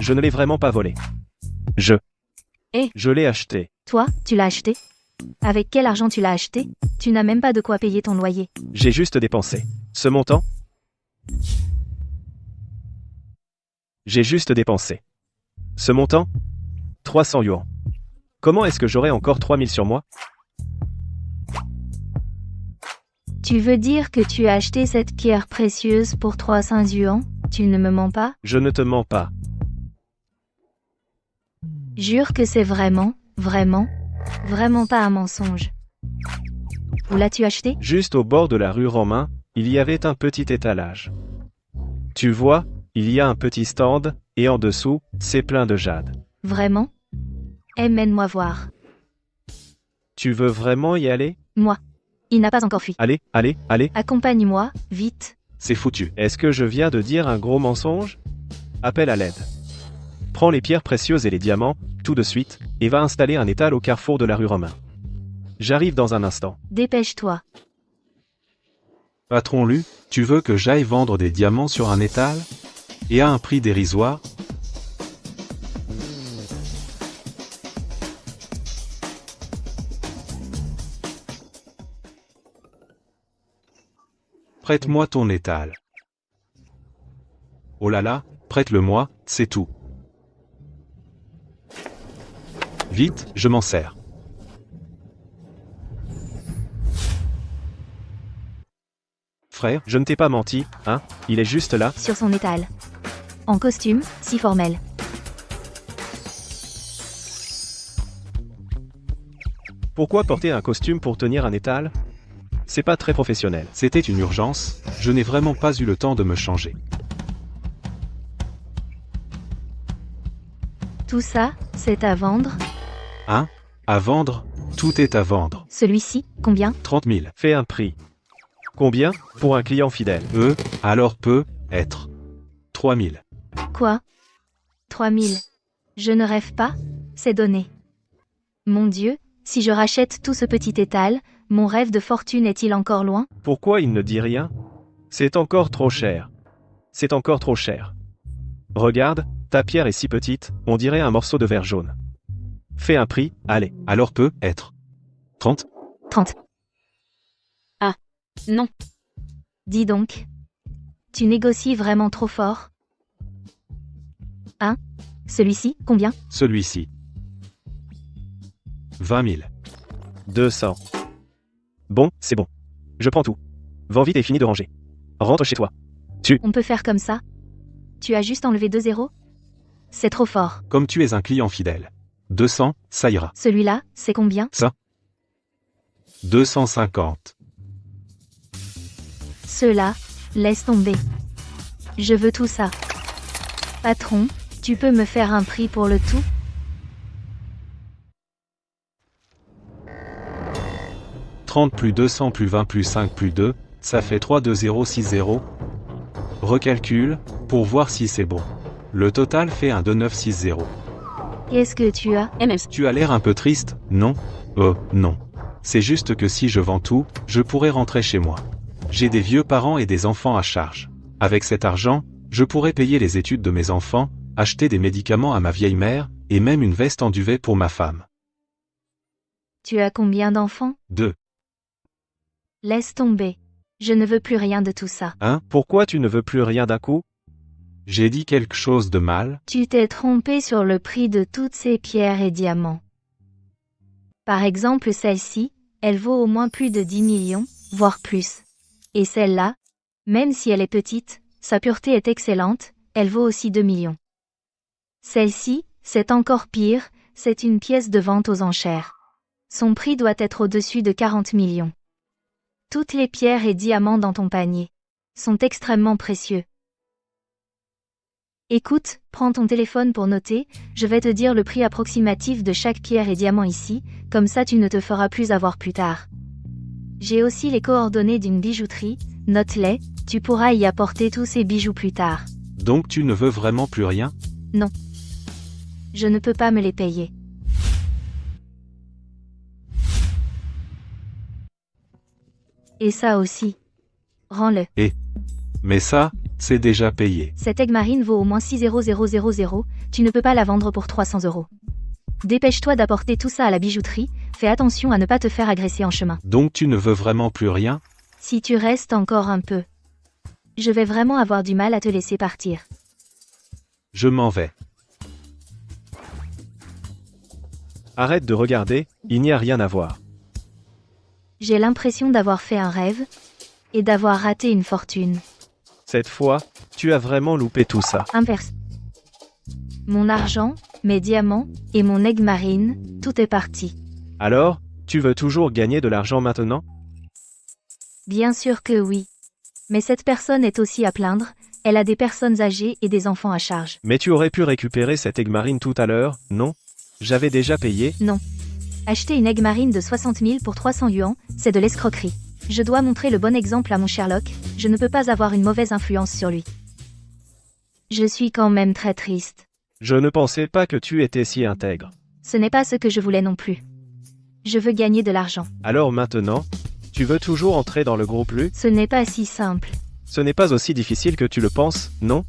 Je ne l'ai vraiment pas volé. Je l'ai acheté. Toi, tu l'as acheté? Avec quel argent tu l'as acheté? Tu n'as même pas de quoi payer ton loyer. J'ai juste dépensé. Ce montant? J'ai juste dépensé. Ce montant? 300 yuan. Comment est-ce que j'aurai encore 3000 sur moi? Tu veux dire que tu as acheté cette pierre précieuse pour 300 yuan? Tu ne me mens pas? Je ne te mens pas. Jure que c'est vraiment pas un mensonge. Où l'as-tu acheté? Juste au bord de la rue Romain, il y avait un petit étalage. Tu vois, il y a un petit stand, et en dessous, c'est plein de jade. Vraiment? Mène-moi voir. Tu veux vraiment y aller? Moi. Il n'a pas encore fui. Allez. Accompagne-moi, vite. C'est foutu. Est-ce que je viens de dire un gros mensonge? Appelle à l'aide. Prends les pierres précieuses et les diamants, tout de suite, et va installer un étal au carrefour de la rue Romain. J'arrive dans un instant. Dépêche-toi. Patron Lu, tu veux que j'aille vendre des diamants sur un étal? Et à un prix dérisoire? Prête-moi ton étal. Oh là là, prête-le-moi, c'est tout. Vite, je m'en sers. Frère, je ne t'ai pas menti, hein? Il est juste là. Sur son étal. En costume, si formel. Pourquoi porter un costume pour tenir un étal? C'est pas très professionnel. C'était une urgence, je n'ai vraiment pas eu le temps de me changer. Tout ça, c'est à vendre? Hein? À vendre? Tout est à vendre. Celui-ci, combien? 30 000. Fais un prix. Combien? Pour un client fidèle. Alors peut être 3 000. Quoi? 3 000. Je ne rêve pas? C'est donné. Mon Dieu, si je rachète tout ce petit étal, mon rêve de fortune est-il encore loin? Pourquoi il ne dit rien? C'est encore trop cher. C'est encore trop cher. Regarde, ta pierre est si petite, on dirait un morceau de verre jaune. Fais un prix, allez. Alors peut être 30. 30. Non. Dis donc. Tu négocies vraiment trop fort. Hein? Celui-ci, combien? Celui-ci. 20 000. 200. Bon, c'est bon. Je prends tout. Vends vite et finis de ranger. Rentre chez toi. On peut faire comme ça? Tu as juste enlevé 2 zéros? C'est trop fort. Comme tu es un client fidèle. 200, ça ira. Celui-là, c'est combien? 250. Ceux-là, laisse tomber. Je veux tout ça. Patron, tu peux me faire un prix pour le tout? « 30 plus 200 plus 20 plus 5 plus 2, ça fait 32060. Recalcule, pour voir si c'est bon. Le total fait un 2960. Qu'est-ce que tu as? MS. Tu as l'air un peu triste, non? Non. C'est juste que si je vends tout, je pourrais rentrer chez moi. J'ai des vieux parents et des enfants à charge. Avec cet argent, je pourrais payer les études de mes enfants, acheter des médicaments à ma vieille mère, et même une veste en duvet pour ma femme. Tu as combien d'enfants? 2. Laisse tomber. Je ne veux plus rien de tout ça. Pourquoi tu ne veux plus rien d'un coup? J'ai dit quelque chose de mal? Tu t'es trompé sur le prix de toutes ces pierres et diamants. Par exemple, celle-ci, elle vaut au moins plus de 10 millions, voire plus. Et celle-là, même si elle est petite, sa pureté est excellente, elle vaut aussi 2 millions. Celle-ci, c'est encore pire, c'est une pièce de vente aux enchères. Son prix doit être au-dessus de 40 millions. Toutes les pierres et diamants dans ton panier sont extrêmement précieux. Écoute, prends ton téléphone pour noter, je vais te dire le prix approximatif de chaque pierre et diamant ici, comme ça tu ne te feras plus avoir plus tard. J'ai aussi les coordonnées d'une bijouterie, note-les, tu pourras y apporter tous ces bijoux plus tard. Donc tu ne veux vraiment plus rien? Non. Je ne peux pas me les payer. Et ça aussi. Rends-le. Mais ça, c'est déjà payé. Cette aigue marine vaut au moins 60000, tu ne peux pas la vendre pour 300 €. Dépêche-toi d'apporter tout ça à la bijouterie, fais attention à ne pas te faire agresser en chemin. Donc tu ne veux vraiment plus rien? Si tu restes encore un peu, je vais vraiment avoir du mal à te laisser partir. Je m'en vais. Arrête de regarder, il n'y a rien à voir. J'ai l'impression d'avoir fait un rêve, et d'avoir raté une fortune. Cette fois, tu as vraiment loupé tout ça. Inverse. Mon argent, mes diamants, et mon aigue marine, tout est parti. Alors, tu veux toujours gagner de l'argent maintenant? Bien sûr que oui. Mais cette personne est aussi à plaindre, elle a des personnes âgées et des enfants à charge. Mais tu aurais pu récupérer cette aigue marine tout à l'heure, non? J'avais déjà payé. Non. Acheter une aigue marine de 60 000 pour 300 yuan, c'est de l'escroquerie. Je dois montrer le bon exemple à mon Sherlock, je ne peux pas avoir une mauvaise influence sur lui. Je suis quand même très triste. Je ne pensais pas que tu étais si intègre. Ce n'est pas ce que je voulais non plus. Je veux gagner de l'argent. Alors maintenant, tu veux toujours entrer dans le groupe Lu? Ce n'est pas si simple. Ce n'est pas aussi difficile que tu le penses, non?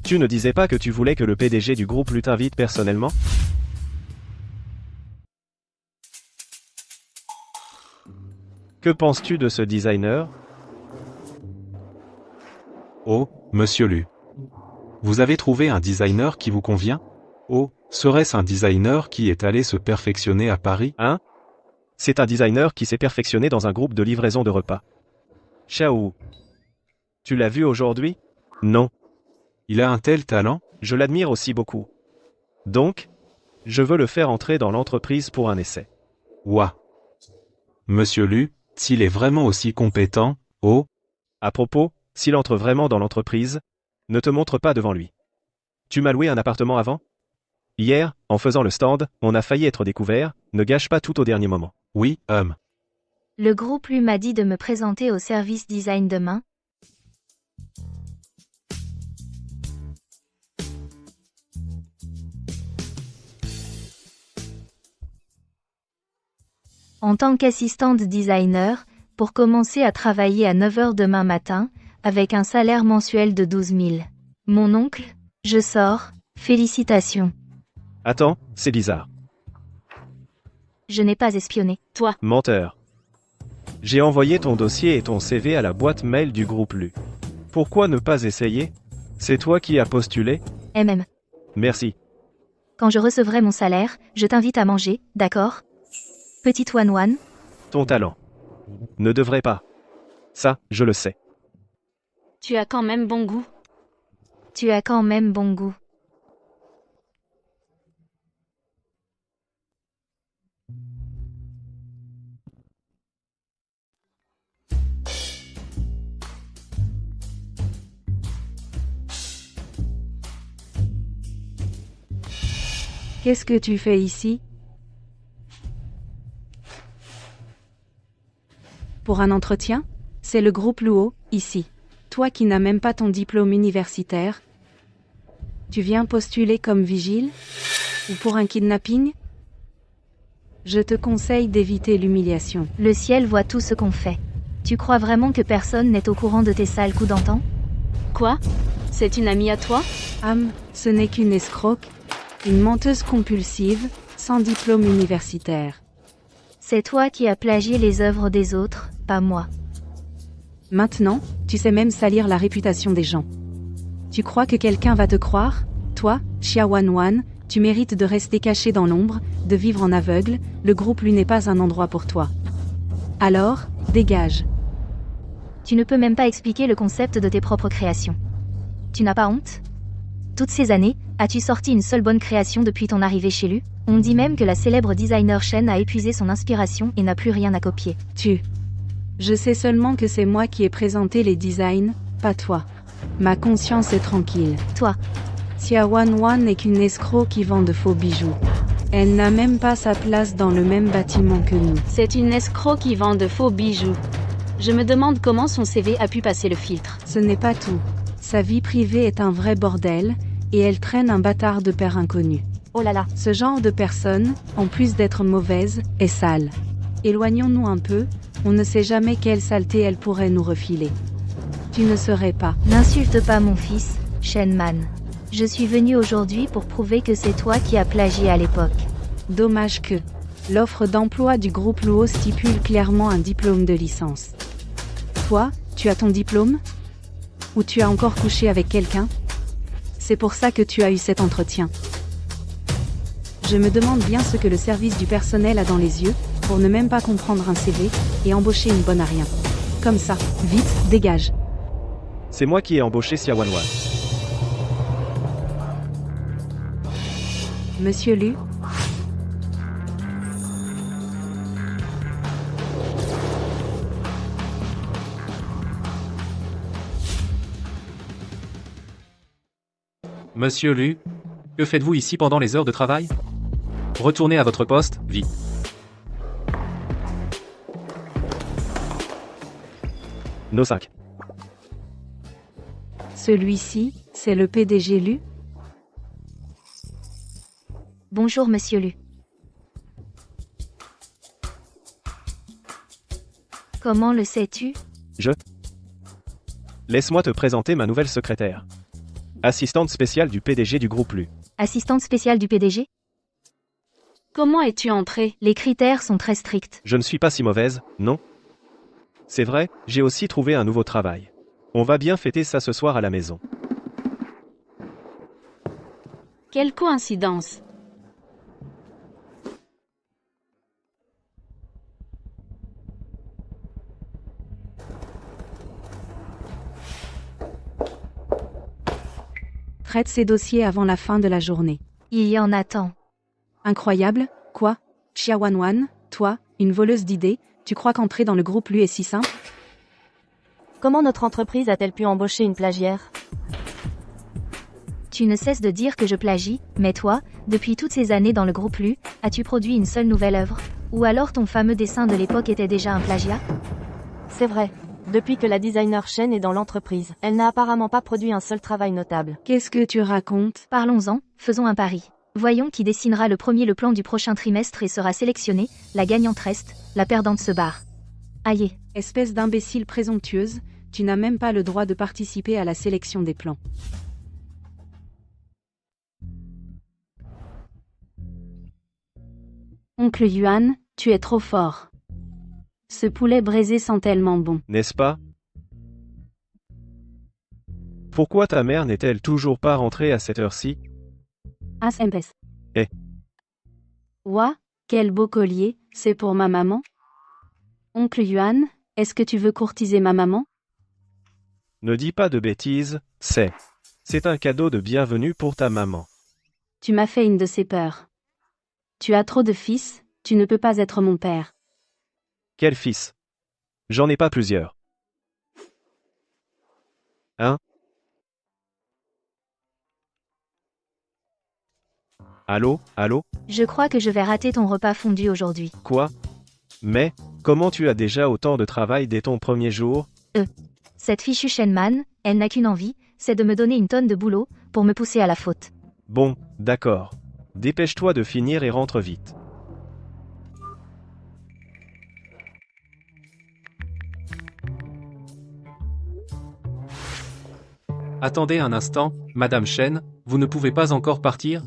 Tu ne disais pas que tu voulais que le PDG du groupe Lu t'invite personnellement? Que penses-tu de ce designer? Oh, monsieur Lu. Vous avez trouvé un designer qui vous convient? Oh, serait-ce un designer qui est allé se perfectionner à Paris? Hein? C'est un designer qui s'est perfectionné dans un groupe de livraison de repas. Xiao. Tu l'as vu aujourd'hui? Non. Il a un tel talent? Je l'admire aussi beaucoup. Donc, je veux le faire entrer dans l'entreprise pour un essai. Ouah. Monsieur Lu, s'il est vraiment aussi compétent, oh. À propos, s'il entre vraiment dans l'entreprise, ne te montre pas devant lui. Tu m'as loué un appartement avant? Hier, en faisant le stand, on a failli être découvert, ne gâche pas tout au dernier moment. Oui, Le groupe Lu m'a dit de me présenter au service design demain. En tant qu'assistante designer, pour commencer à travailler à 9 h demain matin, avec un salaire mensuel de 12 000. Mon oncle, je sors, félicitations. Attends, c'est bizarre. Je n'ai pas espionné. Toi, Menteur. J'ai envoyé ton dossier et ton CV à la boîte mail du groupe Lu. Pourquoi ne pas essayer? C'est toi qui as postulé? Merci. Quand je recevrai mon salaire, je t'invite à manger, d'accord? Petite Wan. Ton talent. Ne devrait pas. Ça, je le sais. tu as quand même bon goût. Tu as quand même bon goût. Qu'est-ce que tu fais ici? Pour un entretien? C'est le groupe Luo, ici. Toi qui n'as même pas ton diplôme universitaire. Tu viens postuler comme vigile? Ou pour un kidnapping? Je te conseille d'éviter l'humiliation. Le ciel voit tout ce qu'on fait. Tu crois vraiment que personne n'est au courant de tes sales coups d'antan? Quoi? C'est une amie à toi? Ce n'est qu'une escroque, une menteuse compulsive, sans diplôme universitaire. C'est toi qui as plagié les œuvres des autres, pas moi. Maintenant, tu sais même salir la réputation des gens. Tu crois que quelqu'un va te croire? Toi, Xia Wan, tu mérites de rester caché dans l'ombre, de vivre en aveugle, le groupe Lu n'est pas un endroit pour toi. Alors, dégage. Tu ne peux même pas expliquer le concept de tes propres créations. Tu n'as pas honte? Toutes ces années, as-tu sorti une seule bonne création depuis ton arrivée chez Lu? On dit même que la célèbre designer Shen a épuisé son inspiration et n'a plus rien à copier. Je sais seulement que c'est moi qui ai présenté les designs, pas toi. Ma conscience est tranquille. Toi, Xia Wan n'est qu'une escroc qui vend de faux bijoux. Elle n'a même pas sa place dans le même bâtiment que nous. C'est une escroc qui vend de faux bijoux. Je me demande comment son CV a pu passer le filtre. Ce n'est pas tout. Sa vie privée est un vrai bordel, et elle traîne un bâtard de père inconnu. oh là là. Ce genre de personne, en plus d'être mauvaise, est sale. Éloignons-nous un peu, on ne sait jamais quelle saleté elle pourrait nous refiler. Tu ne serais pas. N'insulte pas mon fils, Shenman. Je suis venu aujourd'hui pour prouver que c'est toi qui as plagié à l'époque. Dommage que l'offre d'emploi du groupe Luo stipule clairement un diplôme de licence. Toi, tu as ton diplôme? Ou tu as encore couché avec quelqu'un? C'est pour ça que tu as eu cet entretien. Je me demande bien ce que le service du personnel a dans les yeux, pour ne même pas comprendre un CV, et embaucher une bonne à rien. Comme ça, vite, dégage. C'est moi qui ai embauché Xia Wan. Monsieur Lu? Monsieur Lu, que faites-vous ici pendant les heures de travail? Retournez à votre poste, vite. Nos 5. Celui-ci, c'est le PDG Lu? Bonjour Monsieur Lu. Comment le sais-tu? Laisse-moi te présenter ma nouvelle secrétaire. Assistante spéciale du PDG du groupe Lu. Assistante spéciale du PDG? Comment es-tu entrée? Les critères sont très stricts. Je ne suis pas si mauvaise, non? C'est vrai, j'ai aussi trouvé un nouveau travail. On va bien fêter ça ce soir à la maison. Quelle coïncidence. Traite ces dossiers avant la fin de la journée. Il y en a tant. Incroyable, quoi? Xia Wan, toi, une voleuse d'idées, tu crois qu'entrer dans le groupe Lu est si simple? Comment notre entreprise a-t-elle pu embaucher une plagiaire? Tu ne cesses de dire que je plagie, mais toi, depuis toutes ces années dans le groupe Lu, as-tu produit une seule nouvelle œuvre? Ou alors ton fameux dessin de l'époque était déjà un plagiat? C'est vrai. Depuis que la designer Shen est dans l'entreprise, elle n'a apparemment pas produit un seul travail notable. Qu'est-ce que tu racontes? Parlons-en, faisons un pari. Voyons qui dessinera le plan du prochain trimestre et sera sélectionné, la gagnante reste, la perdante se barre. Aïe. Espèce d'imbécile présomptueuse, tu n'as même pas le droit de participer à la sélection des plans. Oncle Yuan, tu es trop fort. Ce poulet braisé sent tellement bon. N'est-ce pas? Pourquoi ta mère n'est-elle toujours pas rentrée à cette heure-ci? As empes. Eh. Ouah, quel beau collier, c'est pour ma maman? Oncle Yuan, est-ce que tu veux courtiser ma maman? Ne dis pas de bêtises, c'est un cadeau de bienvenue pour ta maman. Tu m'as fait une de ces peurs. Tu as trop de fils, tu ne peux pas être mon père. Quel fils? J'en ai pas plusieurs. Hein? Allô? Je crois que je vais rater ton repas fondu aujourd'hui. Quoi? Mais, comment tu as déjà autant de travail dès ton premier jour? Cette fichue Shenman, elle n'a qu'une envie, c'est de me donner une tonne de boulot, pour me pousser à la faute. Bon, d'accord. Dépêche-toi de finir et rentre vite. Attendez un instant, Madame Chen, vous ne pouvez pas encore partir?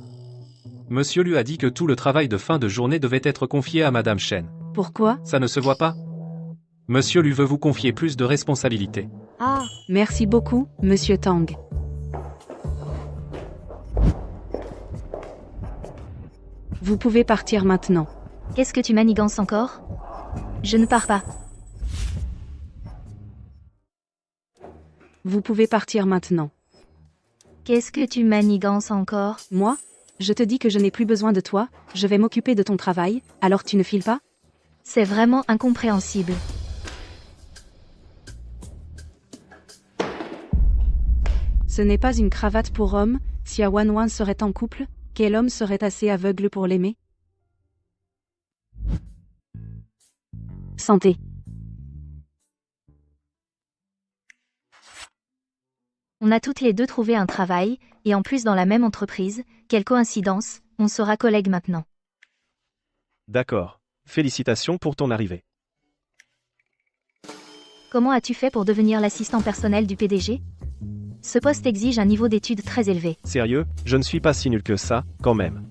Monsieur lui a dit que tout le travail de fin de journée devait être confié à Madame Chen. Pourquoi? Ça ne se voit pas? Monsieur lui veut vous confier plus de responsabilités. Ah, Merci beaucoup, Monsieur Tang. Vous pouvez partir maintenant. Qu'est-ce que tu manigances encore? Je ne pars pas. Vous pouvez partir maintenant. Qu'est-ce que tu manigances encore? Moi? Je te dis que je n'ai plus besoin de toi, je vais m'occuper de ton travail, alors tu ne files pas? C'est vraiment incompréhensible. Ce n'est pas une cravate pour homme, si Wan Wan serait en couple, quel homme serait assez aveugle pour l'aimer? Santé. On a toutes les deux trouvé un travail, et en plus dans la même entreprise, quelle coïncidence, on sera collègues maintenant. D'accord. Félicitations pour ton arrivée. Comment as-tu fait pour devenir l'assistant personnel du PDG? Ce poste exige un niveau d'études très élevé. Sérieux, je ne suis pas si nul que ça, quand même.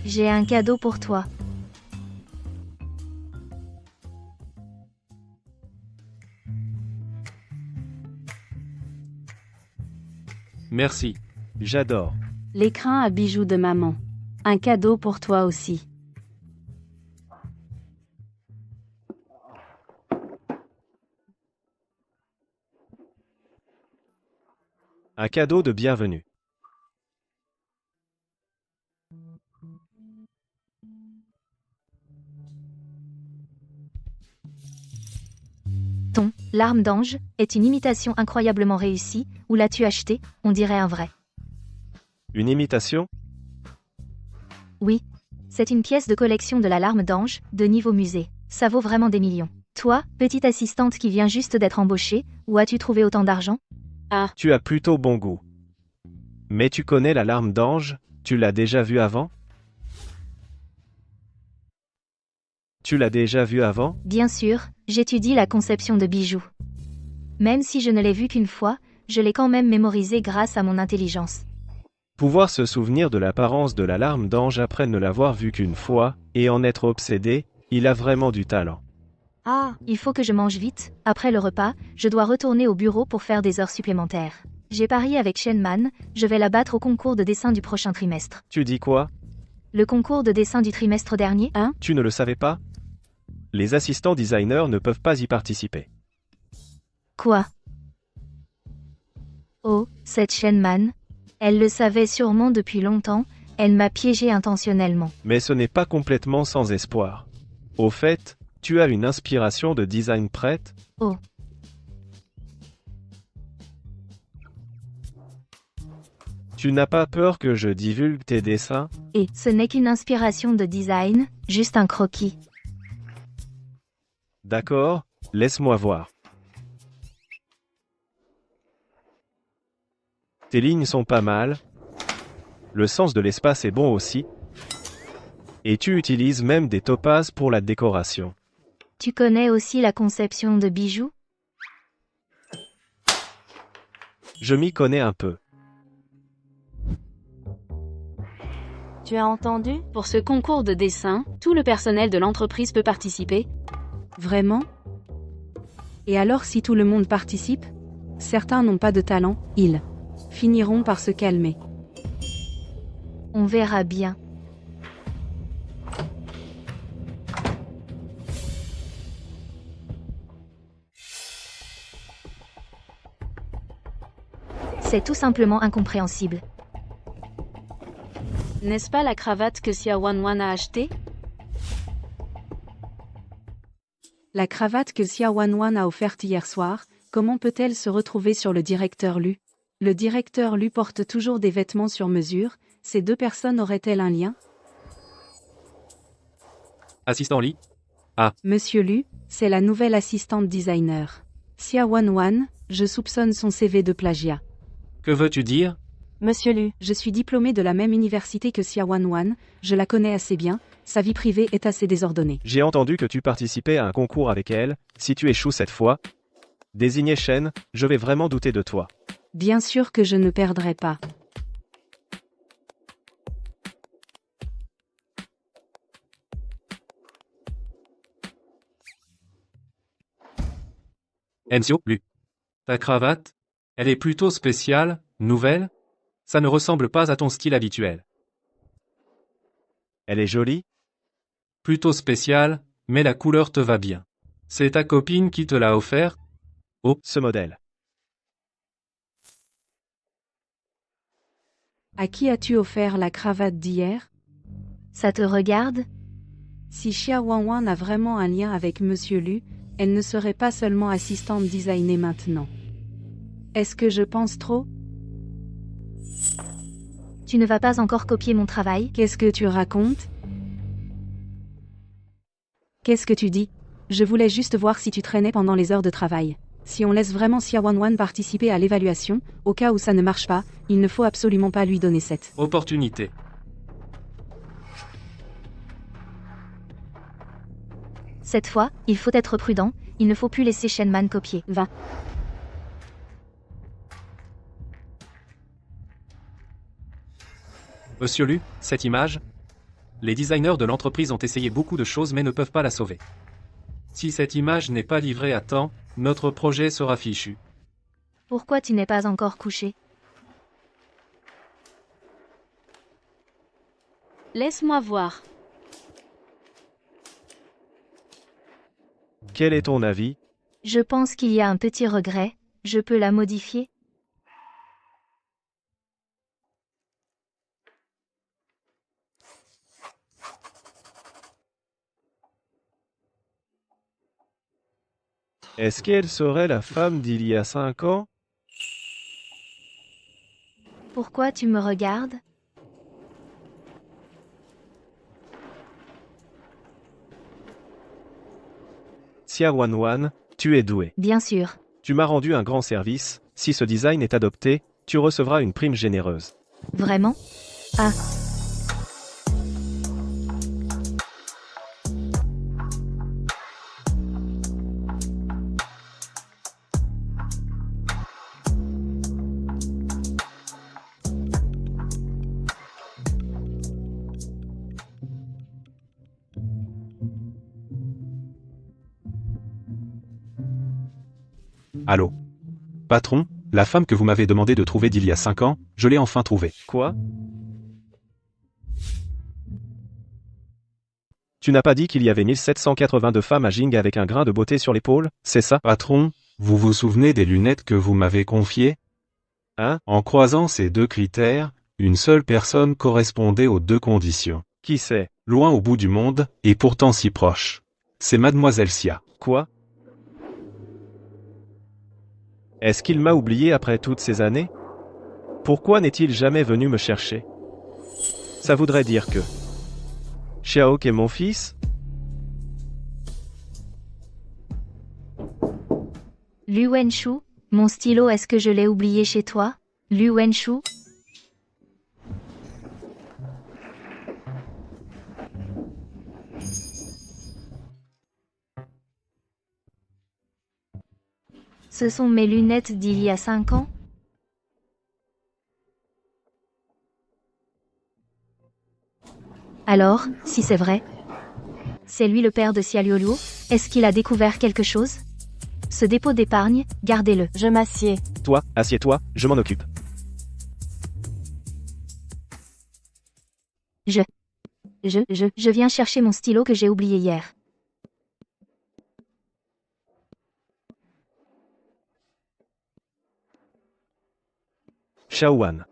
J'ai un cadeau pour toi. Merci. J'adore. L'écrin à bijoux de maman. Un cadeau pour toi aussi. Un cadeau de bienvenue. Ton L'arme d'ange est une imitation incroyablement réussie, où l'as-tu acheté? On dirait un vrai. Une imitation? Oui. C'est une pièce de collection de la larme d'ange, de niveau musée. Ça vaut vraiment des millions. Toi, petite assistante qui vient juste d'être embauchée, où as-tu trouvé autant d'argent? Tu as plutôt bon goût. Mais tu connais la larme d'ange? Tu l'as déjà vue avant? Tu l'as déjà vue avant? Bien sûr, j'étudie la conception de bijoux. Même si je ne l'ai vue qu'une fois, je l'ai quand même mémorisée grâce à mon intelligence. Pouvoir se souvenir de l'apparence de la larme d'ange après ne l'avoir vue qu'une fois, et en être obsédé, il a vraiment du talent. ah, Il faut que je mange vite, après le repas, je dois retourner au bureau pour faire des heures supplémentaires. J'ai parié avec Shenman, je vais la battre au concours de dessin du prochain trimestre. Tu dis quoi? Le concours de dessin du trimestre dernier? Tu ne le savais pas? Les assistants designers ne peuvent pas y participer. Quoi? Oh, cette Shenman. Elle le savait sûrement depuis longtemps, elle m'a piégé intentionnellement. Mais ce n'est pas complètement sans espoir. Au fait, tu as une inspiration de design prête? Oh. Tu n'as pas peur que je divulgue tes dessins? Et ce n'est qu'une inspiration de design, juste un croquis. D'accord, laisse-moi voir. Tes lignes sont pas mal. Le sens de l'espace est bon aussi. Et tu utilises même des topazes pour la décoration. Tu connais aussi la conception de bijoux? Je m'y connais un peu. Tu as entendu? Pour ce concours de dessin, tout le personnel de l'entreprise peut participer. Vraiment? Et alors si tout le monde participe? Certains n'ont pas de talent, ils finiront par se calmer. On verra bien. C'est tout simplement incompréhensible. N'est-ce pas la cravate que Xia Wanwan a achetée? La cravate que Xia Wanwan a offerte hier soir, comment peut-elle se retrouver sur le directeur Lu? Le directeur Lu porte toujours des vêtements sur mesure, ces deux personnes auraient-elles un lien? Assistant Lee? Monsieur Lu, c'est la nouvelle assistante designer. Xia Wanwan, je soupçonne son CV de plagiat. Que veux-tu dire? Monsieur Lu, Je suis diplômée de la même université que Xia Wanwan, je la connais assez bien, sa vie privée est assez désordonnée. J'ai entendu que tu participais à un concours avec elle. Si tu échoues cette fois, désigné Shen, je vais vraiment douter de toi. Bien sûr que je ne perdrai pas. Enzio, Lu. Ta cravate? Elle est plutôt spéciale, nouvelle? Ça ne ressemble pas à ton style habituel. Elle est jolie? Plutôt spéciale, mais la couleur te va bien. C'est ta copine qui te l'a offert? Oh, ce modèle. À qui as-tu offert la cravate d'hier? Ça te regarde? Si Xia Wanwan a vraiment un lien avec Monsieur Lu, elle ne serait pas seulement assistante designée maintenant. Est-ce que je pense trop? Tu ne vas pas encore copier mon travail? Qu'est-ce que tu racontes? Qu'est-ce que tu dis? Je voulais juste voir si tu traînais pendant les heures de travail. Si on laisse vraiment Xia Wanwan participer à l'évaluation, au cas où ça ne marche pas, il ne faut absolument pas lui donner cette Opportunité. Cette fois, il faut être prudent, il ne faut plus laisser Shenman copier. Va. Monsieur Lu, cette image? Les designers de l'entreprise ont essayé beaucoup de choses mais ne peuvent pas la sauver. Si cette image n'est pas livrée à temps, notre projet sera fichu. Pourquoi tu n'es pas encore couché? Laisse-moi voir. Quel est ton avis? Je pense qu'il y a un petit regret, je peux la modifier? Est-ce qu'elle serait la femme d'il y a 5 ans? Pourquoi tu me regardes? Xia Wanwan, tu es doué. Bien sûr. Tu m'as rendu un grand service. Si ce design est adopté, tu recevras une prime généreuse. Vraiment? Ah. Allô? Patron, la femme que vous m'avez demandé de trouver d'il y a 5 ans, je l'ai enfin trouvée. Quoi? Tu n'as pas dit qu'il y avait 1782 femmes à Jing avec un grain de beauté sur l'épaule, c'est ça? Patron, vous vous souvenez des lunettes que vous m'avez confiées? Hein? En croisant ces deux critères, une seule personne correspondait aux deux conditions. Qui c'est? Loin au bout du monde, et pourtant si proche. C'est Mademoiselle Xia. Quoi? Est-ce qu'il m'a oublié après toutes ces années? Pourquoi n'est-il jamais venu me chercher? Ça voudrait dire que Xiaok est mon fils? Lu Wenshu, mon stylo, est-ce que je l'ai oublié chez toi? Lu Wenshu? Ce sont mes lunettes d'il y a 5 ans? Alors, si c'est vrai, c'est lui le père de Xia Luoluo? Est-ce qu'il a découvert quelque chose? Ce dépôt d'épargne, gardez-le. Je m'assieds. Toi, assieds-toi, je m'en occupe. Je viens chercher mon stylo que j'ai oublié hier. Shaowan.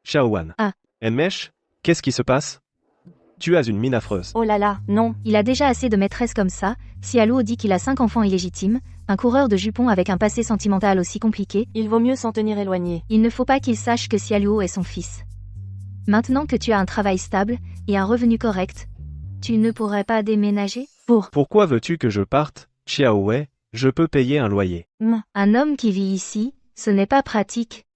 Shaowan. Ah. Enmesh, qu'est-ce qui se passe? Tu as une mine affreuse. Oh là là, non. Il a déjà assez de maîtresses comme ça. Xia Luo dit qu'il a 5 enfants illégitimes, un coureur de jupons avec un passé sentimental aussi compliqué. Il vaut mieux s'en tenir éloigné. Il ne faut pas qu'il sache que Xia Luo est son fils. Maintenant que tu as un travail stable et un revenu correct, tu ne pourrais pas déménager? Pourquoi veux-tu que je parte, Xiao Wei? Je peux payer un loyer. Un homme qui vit ici, ce n'est pas pratique.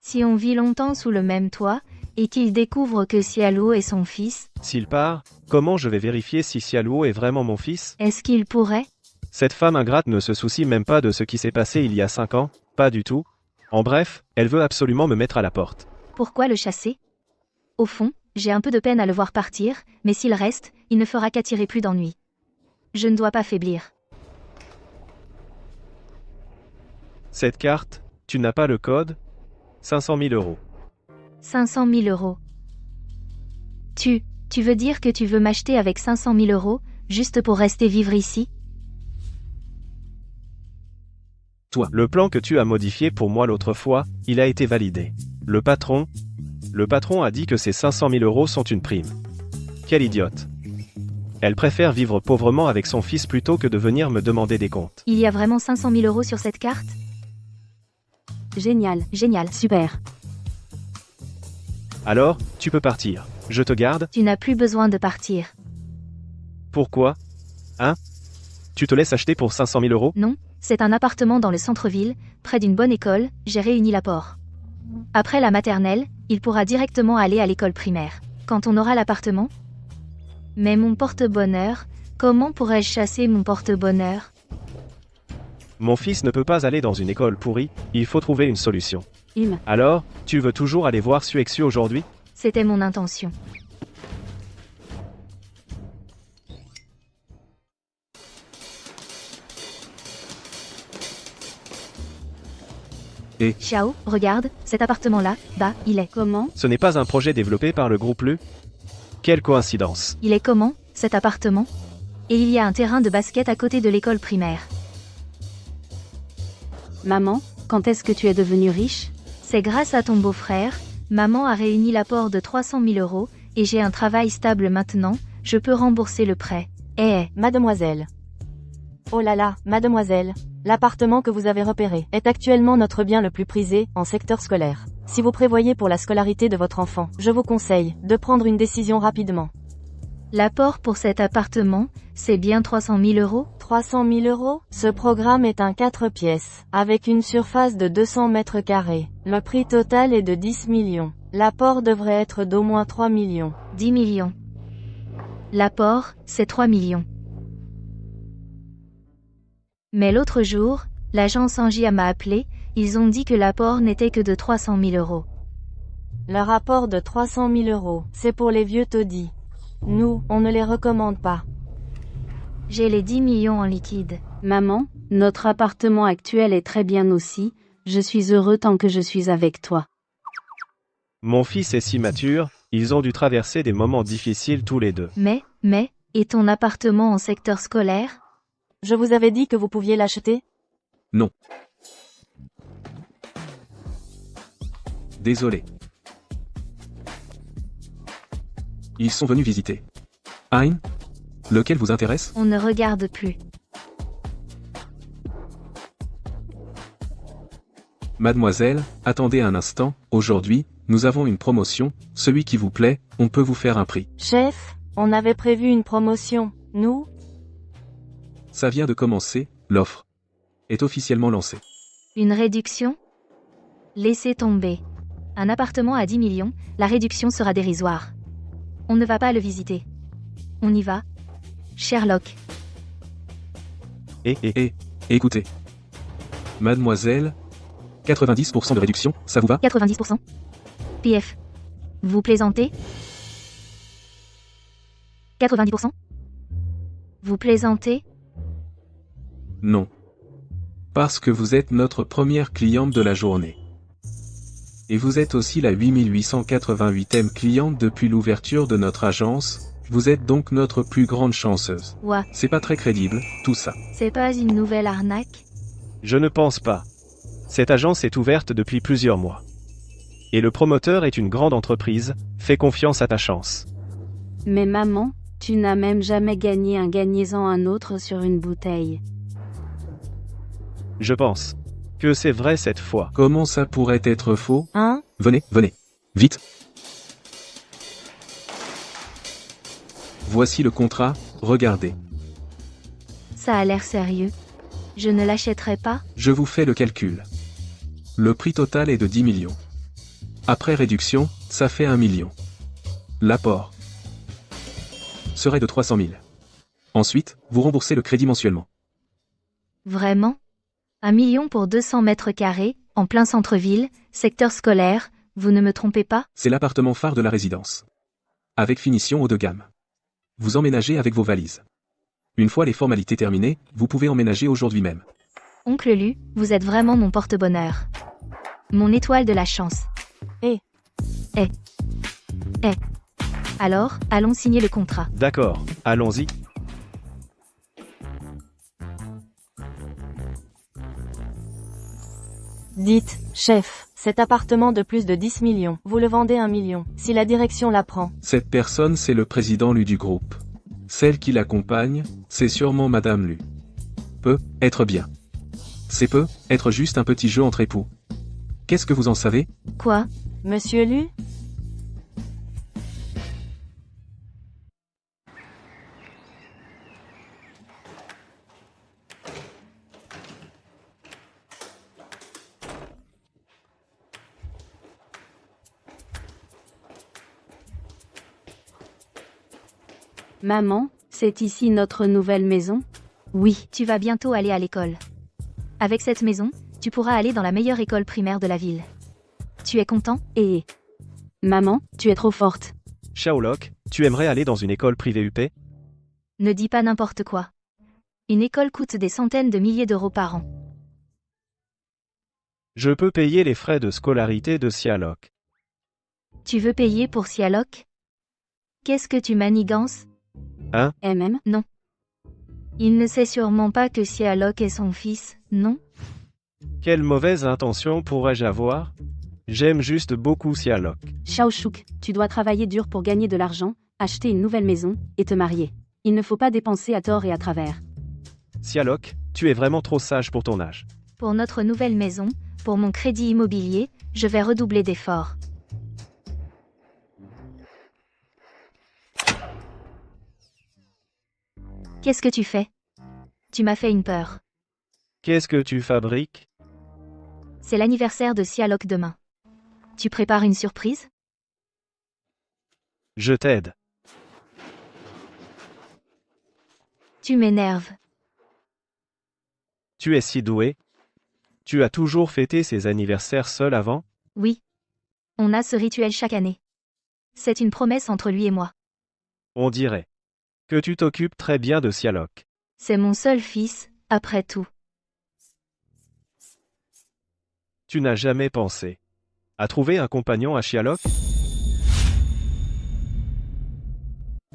Si on vit longtemps sous le même toit, et qu'il découvre que Xia Luo est son fils, S'il part, comment je vais vérifier si Xia Luo est vraiment mon fils? est-ce qu'il pourrait? Cette femme ingrate ne se soucie même pas de ce qui s'est passé il y a 5 ans, pas du tout. En bref, elle veut absolument me mettre à la porte. Pourquoi le chasser? Au fond, j'ai un peu de peine à le voir partir, mais s'il reste, il ne fera qu'attirer plus d'ennuis. Je ne dois pas faiblir. Cette carte, tu n'as pas le code? 500 000 euros. 500 000 euros. Tu veux dire que tu veux m'acheter avec 500 000 euros, juste pour rester vivre ici? Toi. Le plan que tu as modifié pour moi l'autre fois, il a été validé. Le patron a dit que ces 500 000 euros sont une prime. Quelle idiote. Elle préfère vivre pauvrement avec son fils plutôt que de venir me demander des comptes. Il y a vraiment 500 000 euros sur cette carte? Génial, super. Alors, tu peux partir. Je te garde? Tu n'as plus besoin de partir. Pourquoi? Hein? Tu te laisses acheter pour 500 000 euros? Non, c'est un appartement dans le centre-ville, près d'une bonne école, j'ai réuni l'apport. Après la maternelle, il pourra directement aller à l'école primaire. Quand on aura l'appartement? Mais mon porte-bonheur, comment pourrais-je chasser mon porte-bonheur? Mon fils ne peut pas aller dans une école pourrie, il faut trouver une solution. Im. Alors, tu veux toujours aller voir Suexu aujourd'hui? C'était mon intention. Et Xiao, regarde, cet appartement-là, il est. Comment? Ce n'est pas un projet développé par le groupe Lu? Quelle coïncidence. Il est comment, cet appartement? Et il y a un terrain de basket à côté de l'école primaire. Maman, quand est-ce que tu es devenue riche? C'est grâce à ton beau-frère, maman a réuni l'apport de 300 000 euros, et j'ai un travail stable maintenant, je peux rembourser le prêt. Mademoiselle. Oh là là, mademoiselle. L'appartement que vous avez repéré est actuellement notre bien le plus prisé, en secteur scolaire. Si vous prévoyez pour la scolarité de votre enfant, je vous conseille de prendre une décision rapidement. L'apport pour cet appartement, c'est bien 300 000 euros? 300 000 euros? Ce programme est un 4 pièces, avec une surface de 200 mètres carrés. Le prix total est de 10 millions. L'apport devrait être d'au moins 3 millions. 10 millions. L'apport, c'est 3 millions. Mais l'autre jour, l'agence Angia m'a appelé, ils ont dit que l'apport n'était que de 300 000 euros. Le rapport de 300 000 euros, c'est pour les vieux taudis. Nous, on ne les recommande pas. J'ai les 10 millions en liquide. Maman, notre appartement actuel est très bien aussi, je suis heureux tant que je suis avec toi. Mon fils est si mature, ils ont dû traverser des moments difficiles tous les deux. Mais, et ton appartement en secteur scolaire? Je vous avais dit que vous pouviez l'acheter? non. Désolé. Ils sont venus visiter. Hein? Lequel vous intéresse? On ne regarde plus. Mademoiselle, attendez un instant, aujourd'hui, nous avons une promotion, celui qui vous plaît, on peut vous faire un prix. Chef, on avait prévu une promotion, nous? Ça vient de commencer, l'offre est officiellement lancée. Une réduction? Laissez tomber. Un appartement à 10 millions, la réduction sera dérisoire. On ne va pas le visiter. On y va? Sherlock. Écoutez. Mademoiselle, 90% de réduction, ça vous va? 90%? PF. Vous plaisantez? 90%? Vous plaisantez? Non. Parce que vous êtes notre première cliente de la journée. Et vous êtes aussi la 8888e cliente depuis l'ouverture de notre agence, vous êtes donc notre plus grande chanceuse. Ouah, C'est pas très crédible, tout ça. c'est pas une nouvelle arnaque? Je ne pense pas. Cette agence est ouverte depuis plusieurs mois. Et le promoteur est une grande entreprise, fais confiance à ta chance. Mais maman, tu n'as même jamais gagné un gagnez-en un autre sur une bouteille. Je pense que c'est vrai cette fois. Comment ça pourrait être faux? Hein? Venez, venez. Vite. Voici le contrat, regardez. Ça a l'air sérieux. Je ne l'achèterai pas? Je vous fais le calcul. Le prix total est de 10 millions. Après réduction, ça fait 1 million. L'apport serait de 300 000. Ensuite, vous remboursez le crédit mensuellement. Vraiment? 1 million pour 200 mètres carrés, en plein centre-ville, secteur scolaire, vous ne me trompez pas? C'est l'appartement phare de la résidence. Avec finition haut de gamme. Vous emménagez avec vos valises. Une fois les formalités terminées, vous pouvez emménager aujourd'hui même. Oncle Lu, vous êtes vraiment mon porte-bonheur. Mon étoile de la chance. Eh. Alors, allons signer le contrat. D'accord, allons-y. Dites, chef, cet appartement de plus de 10 millions, vous le vendez 1 million, si la direction l'apprend. Cette personne, c'est le président Lu du groupe. Celle qui l'accompagne, c'est sûrement Madame Lu. Peut être bien. C'est peut être juste un petit jeu entre époux. Qu'est-ce que vous en savez? Quoi? Monsieur Lu? Maman, c'est ici notre nouvelle maison? Oui, tu vas bientôt aller à l'école. Avec cette maison, tu pourras aller dans la meilleure école primaire de la ville. Tu es content? Et... Maman, tu es trop forte. Xiaolok, tu aimerais aller dans une école privée UP? Ne dis pas n'importe quoi. Une école coûte des centaines de milliers d'euros par an. Je peux payer les frais de scolarité de Xiaolok. Tu veux payer pour Xiaolok? Qu'est-ce que tu manigances? MM? Non. Il ne sait sûrement pas que Xiaolok est son fils, non? Quelle mauvaise intention pourrais-je avoir? J'aime juste beaucoup Xiaolok. Xiaoshuk, tu dois travailler dur pour gagner de l'argent, acheter une nouvelle maison, et te marier. Il ne faut pas dépenser à tort et à travers. Xiaolok, tu es vraiment trop sage pour ton âge. Pour notre nouvelle maison, pour mon crédit immobilier, je vais redoubler d'efforts. Qu'est-ce que tu fais? Tu m'as fait une peur. Qu'est-ce que tu fabriques? C'est l'anniversaire de Xiaolok demain. Tu prépares une surprise? Je t'aide. Tu m'énerves. Tu es si doué. Tu as toujours fêté ces anniversaires seul avant? Oui. On a ce rituel chaque année. C'est une promesse entre lui et moi. On dirait que tu t'occupes très bien de Xiaolok. C'est mon seul fils, après tout. Tu n'as jamais pensé à trouver un compagnon à Xiaolok?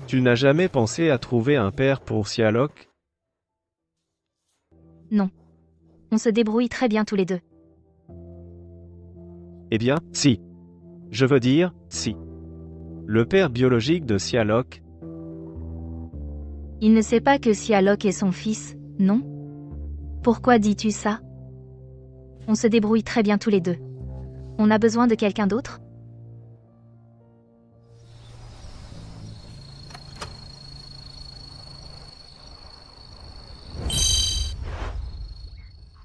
Tu n'as jamais pensé à trouver un père pour Xiaolok? Non. On se débrouille très bien tous les deux. Eh bien, si. Je veux dire, si. Le père biologique de Xiaolok. Il ne sait pas que Xiaolok est son fils, non? Pourquoi dis-tu ça? On se débrouille très bien tous les deux. On a besoin de quelqu'un d'autre?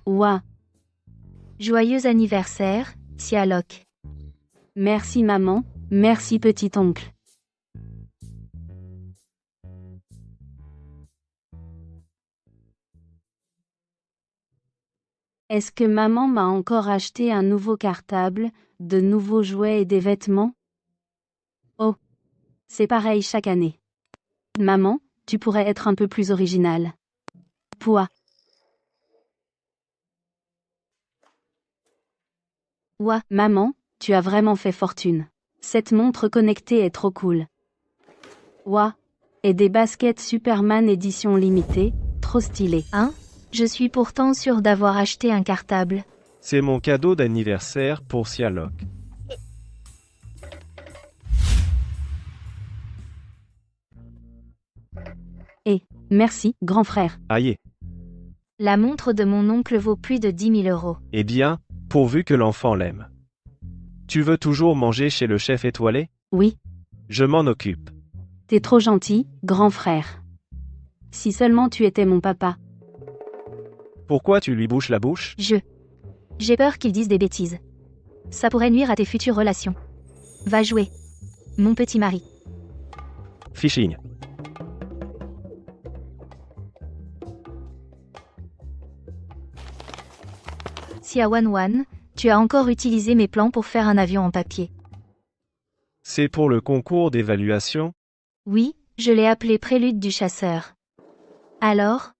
Ouah. Joyeux anniversaire, Xiaolok. Merci maman, merci petit oncle. Est-ce que maman m'a encore acheté un nouveau cartable, de nouveaux jouets et des vêtements? Oh. C'est pareil chaque année. Maman, tu pourrais être un peu plus originale. Pouah. Ouah, Maman, tu as vraiment fait fortune. Cette montre connectée est trop cool. Ouah. Et des baskets Superman édition limitée, trop stylé. hein? Je suis pourtant sûre d'avoir acheté un cartable. C'est mon cadeau d'anniversaire pour Sherlock. Merci, grand frère. Aïe. La montre de mon oncle vaut plus de 10 000 euros. Eh bien, pourvu que l'enfant l'aime. Tu veux toujours manger chez le chef étoilé? Oui, Je m'en occupe. t'es trop gentil, grand frère. Si seulement tu étais mon papa. Pourquoi tu lui bouches la bouche? J'ai peur qu'ils disent des bêtises. Ça pourrait nuire à tes futures relations. Va jouer. Mon petit mari. Phishing. Sia Wan, tu as encore utilisé mes plans pour faire un avion en papier. C'est pour le concours d'évaluation? Oui, je l'ai appelé Prélude du chasseur. Alors?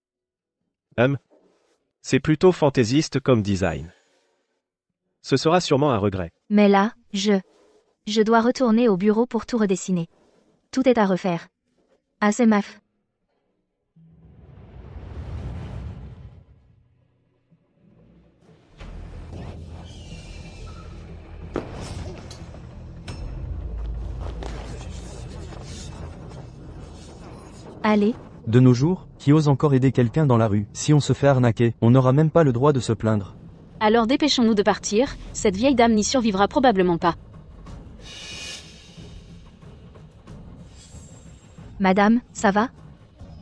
C'est plutôt fantaisiste comme design. Ce sera sûrement un regret. Mais là, je dois retourner au bureau pour tout redessiner. Tout est à refaire. Assez maf. Allez, De nos jours, qui ose encore aider quelqu'un dans la rue? Si on se fait arnaquer, on n'aura même pas le droit de se plaindre. Alors dépêchons-nous de partir, cette vieille dame n'y survivra probablement pas. madame, ça va?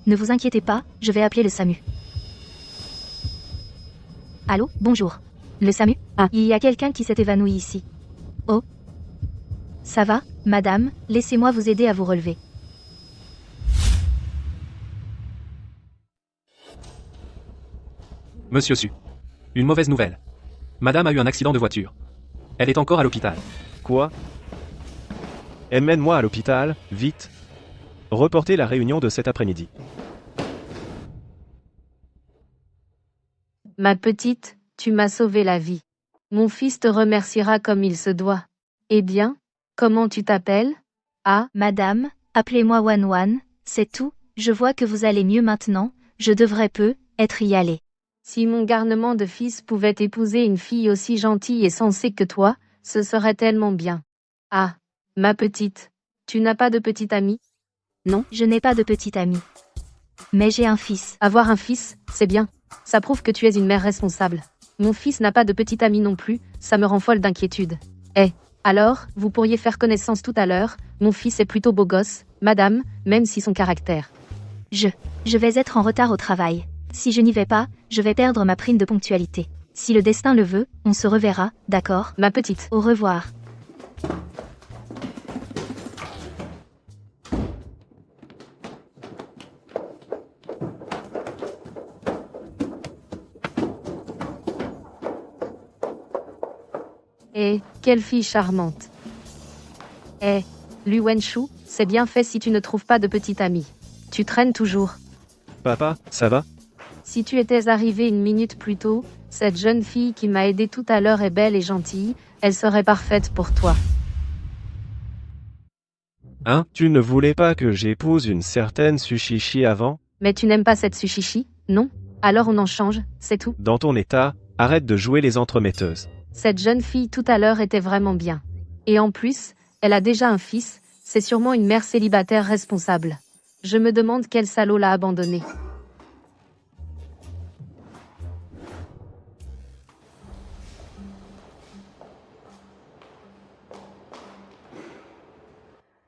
Ne vous inquiétez pas, je vais appeler le SAMU. Allô, bonjour. Le SAMU? Ah. Il y a quelqu'un qui s'est évanoui ici. Oh. Ça va, madame, laissez-moi vous aider à vous relever. Monsieur Su. Une mauvaise nouvelle. Madame a eu un accident de voiture. Elle est encore à l'hôpital. Quoi? Emmène-moi à l'hôpital, vite. Reportez la réunion de cet après-midi. Ma petite, tu m'as sauvé la vie. Mon fils te remerciera comme il se doit. Eh bien, comment tu t'appelles? Ah, Madame, appelez-moi Wan, c'est tout, je vois que vous allez mieux maintenant, je devrais être y aller. si mon garnement de fils pouvait épouser une fille aussi gentille et sensée que toi, ce serait tellement bien. Ah, ma petite, tu n'as pas de petit ami? Non, je n'ai pas de petit ami. Mais j'ai un fils. Avoir un fils, c'est bien. Ça prouve que tu es une mère responsable. Mon fils n'a pas de petit ami non plus, ça me rend folle d'inquiétude. Alors, vous pourriez faire connaissance tout à l'heure, mon fils est plutôt beau gosse, madame, même si son caractère. Je vais être en retard au travail. Si je n'y vais pas, je vais perdre ma prime de ponctualité. Si le destin le veut, on se reverra, d'accord? Ma petite. Au revoir. Quelle fille charmante. Lu Wenshu, c'est bien fait si tu ne trouves pas de petit ami. Tu traînes toujours. Papa, ça va? Si tu étais arrivé une minute plus tôt, cette jeune fille qui m'a aidé tout à l'heure est belle et gentille, elle serait parfaite pour toi. Hein? Tu ne voulais pas que j'épouse une certaine Sushishi avant? Mais tu n'aimes pas cette Sushishi, non? Alors on en change, c'est tout. Dans ton état, arrête de jouer les entremetteuses. Cette jeune fille tout à l'heure était vraiment bien. Et en plus, elle a déjà un fils, c'est sûrement une mère célibataire responsable. Je me demande quel salaud l'a abandonnée.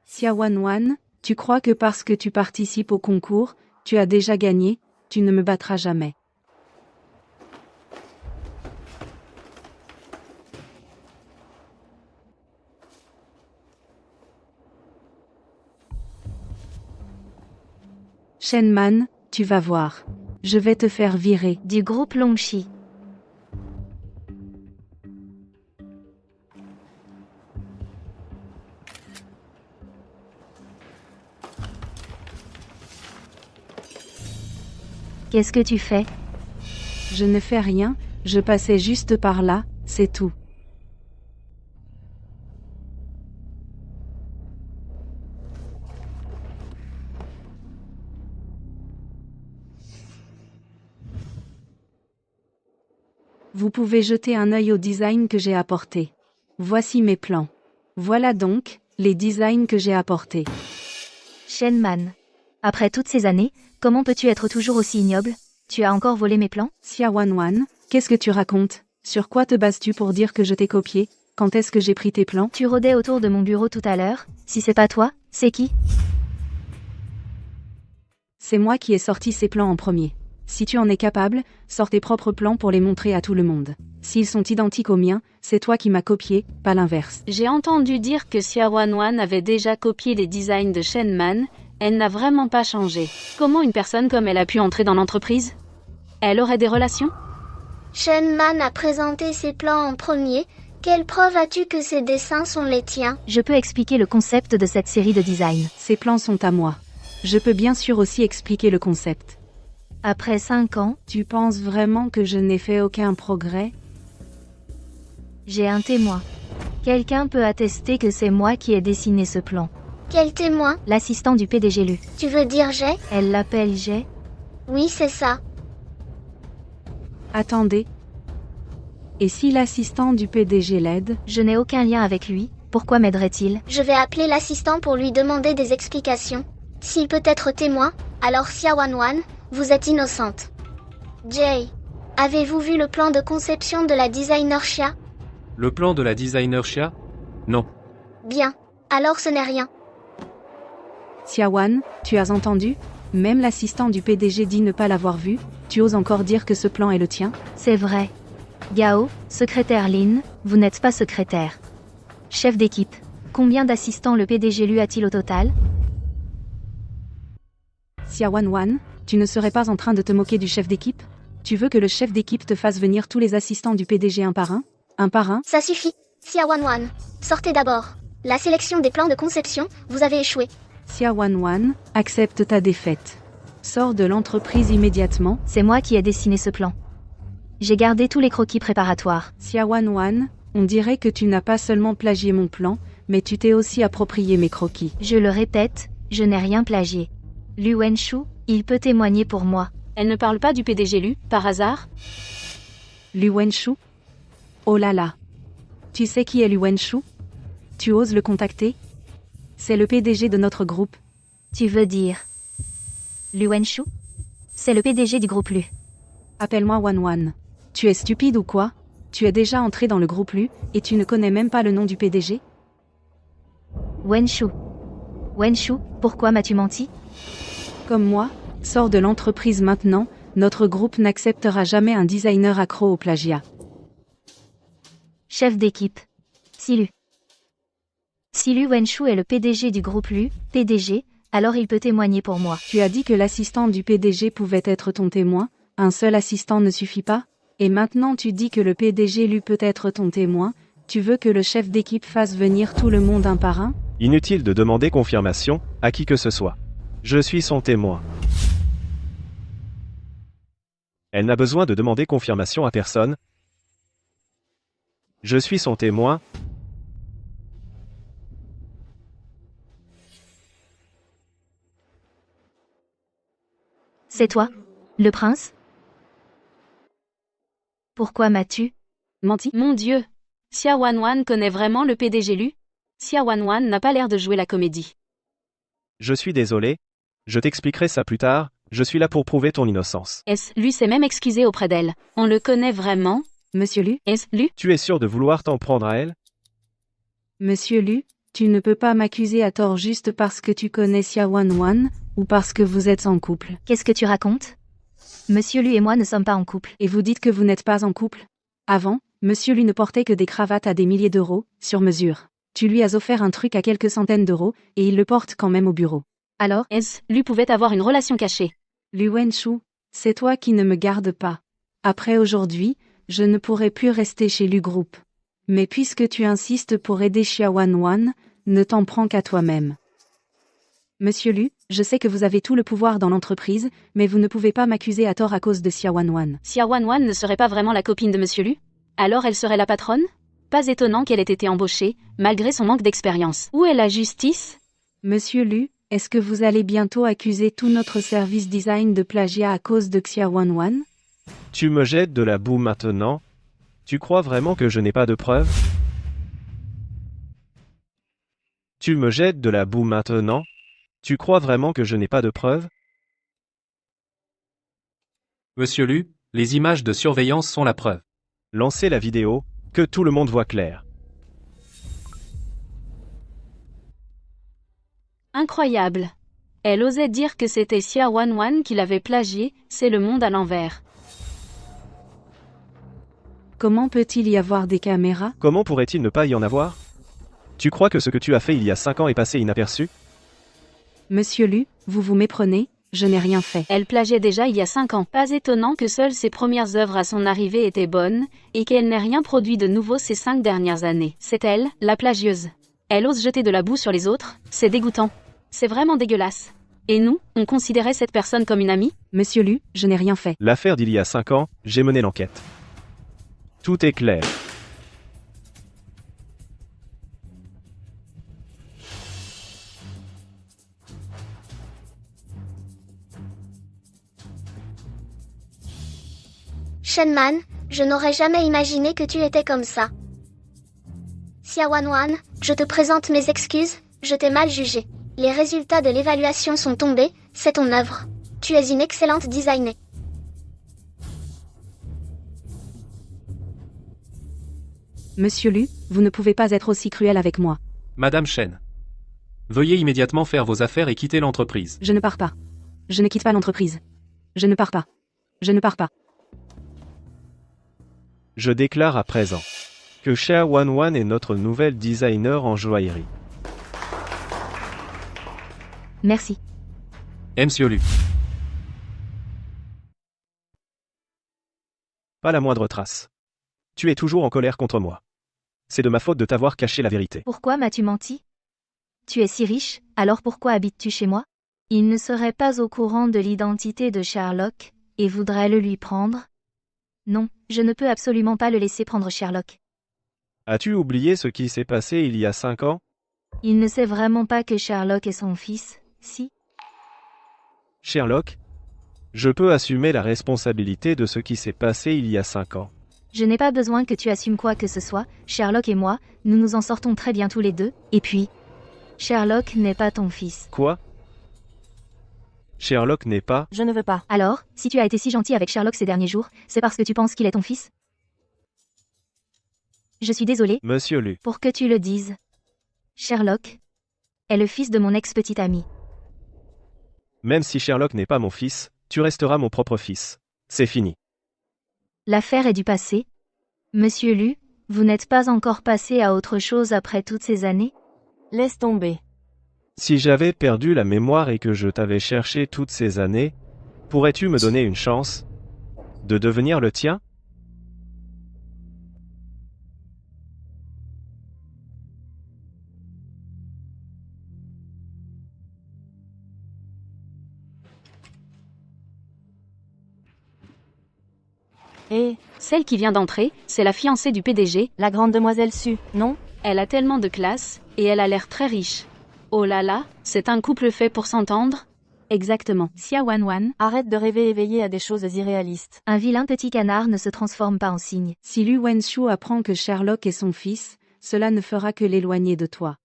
Sia Wan, tu crois que parce que tu participes au concours, tu as déjà gagné, tu ne me battras jamais. Shenman, tu vas voir. Je vais te faire virer. Du groupe Longxi. Qu'est-ce que tu fais? Je ne fais rien, je passais juste par là, c'est tout. Vous pouvez jeter un œil au design que j'ai apporté. Voici mes plans. Voilà donc, les designs que j'ai apportés. Shenman. Après toutes ces années, comment peux-tu être toujours aussi ignoble? Tu as encore volé mes plans? Xia Wanwan, qu'est-ce que tu racontes? Sur quoi te bases-tu pour dire que je t'ai copié? Quand est-ce que j'ai pris tes plans? Tu rôdais autour de mon bureau tout à l'heure. Si c'est pas toi, c'est qui? C'est moi qui ai sorti ces plans en premier. Si tu en es capable, sors tes propres plans pour les montrer à tout le monde. S'ils sont identiques aux miens, c'est toi qui m'as copié, pas l'inverse. J'ai entendu dire que Xia Wanwan avait déjà copié les designs de Shenman. Elle n'a vraiment pas changé. Comment une personne comme elle a pu entrer dans l'entreprise? Elle aurait des relations? Shenman a présenté ses plans en premier. Quelle preuve as-tu que ces dessins sont les tiens? Je peux expliquer le concept de cette série de designs. Ces plans sont à moi. Je peux bien sûr aussi expliquer le concept. Après 5 ans, tu penses vraiment que je n'ai fait aucun progrès? J'ai un témoin. Quelqu'un peut attester que c'est moi qui ai dessiné ce plan. Quel témoin? L'assistant du PDG Lu. Tu veux dire Jay? Elle l'appelle Jay? Oui, c'est ça. Attendez. Et si l'assistant du PDG l'aide? Je n'ai aucun lien avec lui, pourquoi m'aiderait-il? Je vais appeler l'assistant pour lui demander des explications. S'il peut être témoin, alors Xia Wanwan, vous êtes innocente. Jay, avez-vous vu le plan de conception de la designer Xia? Le plan de la designer Xia? Non. Bien, alors ce n'est rien. Xia Wan, tu as entendu? Même l'assistant du PDG dit ne pas l'avoir vu, tu oses encore dire que ce plan est le tien? C'est vrai. Gao, secrétaire Lin, vous n'êtes pas secrétaire. Chef d'équipe, combien d'assistants le PDG Lu a-t-il au total? Xia Wanwan, tu ne serais pas en train de te moquer du chef d'équipe? Tu veux que le chef d'équipe te fasse venir tous les assistants du PDG un par un? Un par un? Ça suffit. Xia Wanwan, sortez d'abord. La sélection des plans de conception, vous avez échoué. Xia Wanwan, accepte ta défaite. Sors de l'entreprise immédiatement. C'est moi qui ai dessiné ce plan. J'ai gardé tous les croquis préparatoires. Xia Wanwan, on dirait que tu n'as pas seulement plagié mon plan, mais tu t'es aussi approprié mes croquis. Je le répète, je n'ai rien plagié. Lu Wenshu, il peut témoigner pour moi. Elle ne parle pas du PDG Lu, par hasard? Lu Wenshu? Oh là là. Tu sais qui est Lu Wenshu? Tu oses le contacter? C'est le PDG de notre groupe. Tu veux dire Lu Wenshu? C'est le PDG du groupe Lu. Appelle-moi Wanwan. Tu es stupide ou quoi? Tu es déjà entré dans le groupe Lu, et tu ne connais même pas le nom du PDG? Wenshu. Wenshu, pourquoi m'as-tu menti? Comme moi, sors de l'entreprise maintenant, notre groupe n'acceptera jamais un designer accro au plagiat. Chef d'équipe. Silu. Si Lu Wenshu est le PDG du groupe Lu, PDG, alors il peut témoigner pour moi. Tu as dit que l'assistant du PDG pouvait être ton témoin, un seul assistant ne suffit pas? Et maintenant tu dis que le PDG Lu peut être ton témoin, tu veux que le chef d'équipe fasse venir tout le monde un par un? Inutile de demander confirmation à qui que ce soit. Je suis son témoin. Elle n'a besoin de demander confirmation à personne. Je suis son témoin. C'est toi, le prince? Pourquoi m'as-tu menti? Mon Dieu! Xia Wanwan connaît vraiment le PDG Lu? Xia Wanwan n'a pas l'air de jouer la comédie. Je suis désolé. Je t'expliquerai ça plus tard. Je suis là pour prouver ton innocence. Lui s'est même excusé auprès d'elle. On le connaît vraiment, Monsieur Lu? Lu? Tu es sûr de vouloir t'en prendre à elle? Monsieur Lu, tu ne peux pas m'accuser à tort juste parce que tu connais Xia Wanwan, ou parce que vous êtes en couple. Qu'est-ce que tu racontes? Monsieur Lu et moi ne sommes pas en couple. Et vous dites que vous n'êtes pas en couple? Avant, Monsieur Lu ne portait que des cravates à des milliers d'euros, sur mesure. Tu lui as offert un truc à quelques centaines d'euros, et il le porte quand même au bureau. Alors, Lu pouvait avoir une relation cachée. Lu Wenshu, c'est toi qui ne me gardes pas. Après aujourd'hui, je ne pourrai plus rester chez Lu Group. Mais puisque tu insistes pour aider Xia Wanwan, ne t'en prends qu'à toi-même. Monsieur Lu, Je sais que vous avez tout le pouvoir dans l'entreprise, mais vous ne pouvez pas m'accuser à tort à cause de Xia Wanwan. Xia Wanwan ne serait pas vraiment la copine de Monsieur Lu? Alors elle serait la patronne? Pas étonnant qu'elle ait été embauchée, malgré son manque d'expérience. Où est la justice? Monsieur Lu, est-ce que vous allez bientôt accuser tout notre service design de plagiat à cause de Xia Wanwan? Tu me jettes de la boue maintenant? Tu crois vraiment que je n'ai pas de preuves? Tu me jettes de la boue maintenant? Tu crois vraiment que je n'ai pas de preuves? Monsieur Lu, les images de surveillance sont la preuve. Lancez la vidéo, que tout le monde voit clair. Incroyable. Elle osait dire que c'était Xia Wanwan qui l'avait plagié, c'est le monde à l'envers. Comment peut-il y avoir des caméras? Comment pourrait-il ne pas y en avoir? Tu crois que ce que tu as fait il y a 5 ans est passé inaperçu? Monsieur Lu, vous vous méprenez, je n'ai rien fait. Elle plagiait déjà il y a 5 ans. Pas étonnant que seules ses premières œuvres à son arrivée étaient bonnes, et qu'elle n'ait rien produit de nouveau ces 5 dernières années. C'est elle, la plagieuse. Elle ose jeter de la boue sur les autres, c'est dégoûtant. C'est vraiment dégueulasse. Et nous, on considérait cette personne comme une amie? Monsieur Lu, je n'ai rien fait. L'affaire d'il y a 5 ans, j'ai mené l'enquête. Tout est clair. Shenman, je n'aurais jamais imaginé que tu étais comme ça. Xia Wanwan, je te présente mes excuses, je t'ai mal jugé. Les résultats de l'évaluation sont tombés, c'est ton œuvre. Tu es une excellente designer. Monsieur Lu, vous ne pouvez pas être aussi cruel avec moi. Madame Chen. Veuillez immédiatement faire vos affaires et quitter l'entreprise. Je ne pars pas. Je ne quitte pas l'entreprise. Je ne pars pas. Je ne pars pas. Je déclare à présent que Xia Wanwan est notre nouvelle designer en joaillerie. Merci. Monsieur Lu. Pas la moindre trace. Tu es toujours en colère contre moi. C'est de ma faute de t'avoir caché la vérité. Pourquoi m'as-tu menti? Tu es si riche, alors pourquoi habites-tu chez moi? Il ne serait pas au courant de l'identité de Sherlock, et voudrait le lui prendre? Non, je ne peux absolument pas le laisser prendre Sherlock. As-tu oublié ce qui s'est passé il y a 5 ans? Il ne sait vraiment pas que Sherlock est son fils, si? Sherlock? Je peux assumer la responsabilité de ce qui s'est passé il y a 5 ans. Je n'ai pas besoin que tu assumes quoi que ce soit, Sherlock et moi, nous nous en sortons très bien tous les deux, et puis... Sherlock n'est pas ton fils. Quoi? Sherlock n'est pas... Je ne veux pas. Alors, si tu as été si gentil avec Sherlock ces derniers jours, c'est parce que tu penses qu'il est ton fils? Je suis désolée. Monsieur Lu. Pour que tu le dises. Sherlock est le fils de mon ex-petite amie. Même si Sherlock n'est pas mon fils, tu resteras mon propre fils. C'est fini. L'affaire est du passé. Monsieur Lu, vous n'êtes pas encore passé à autre chose après toutes ces années? Laisse tomber. Si j'avais perdu la mémoire et que je t'avais cherché toutes ces années, pourrais-tu me donner une chance de devenir le tien? Et Celle qui vient d'entrer, c'est la fiancée du PDG. la grande demoiselle Su, non? Elle a tellement de classe, et elle a l'air très riche. Oh là là, c'est un couple fait pour s'entendre? Exactement. Xia Wanwan. Arrête de rêver éveillé à des choses irréalistes. Un vilain petit canard ne se transforme pas en cygne. Si Lu Wenshu apprend que Sherlock est son fils, cela ne fera que l'éloigner de toi.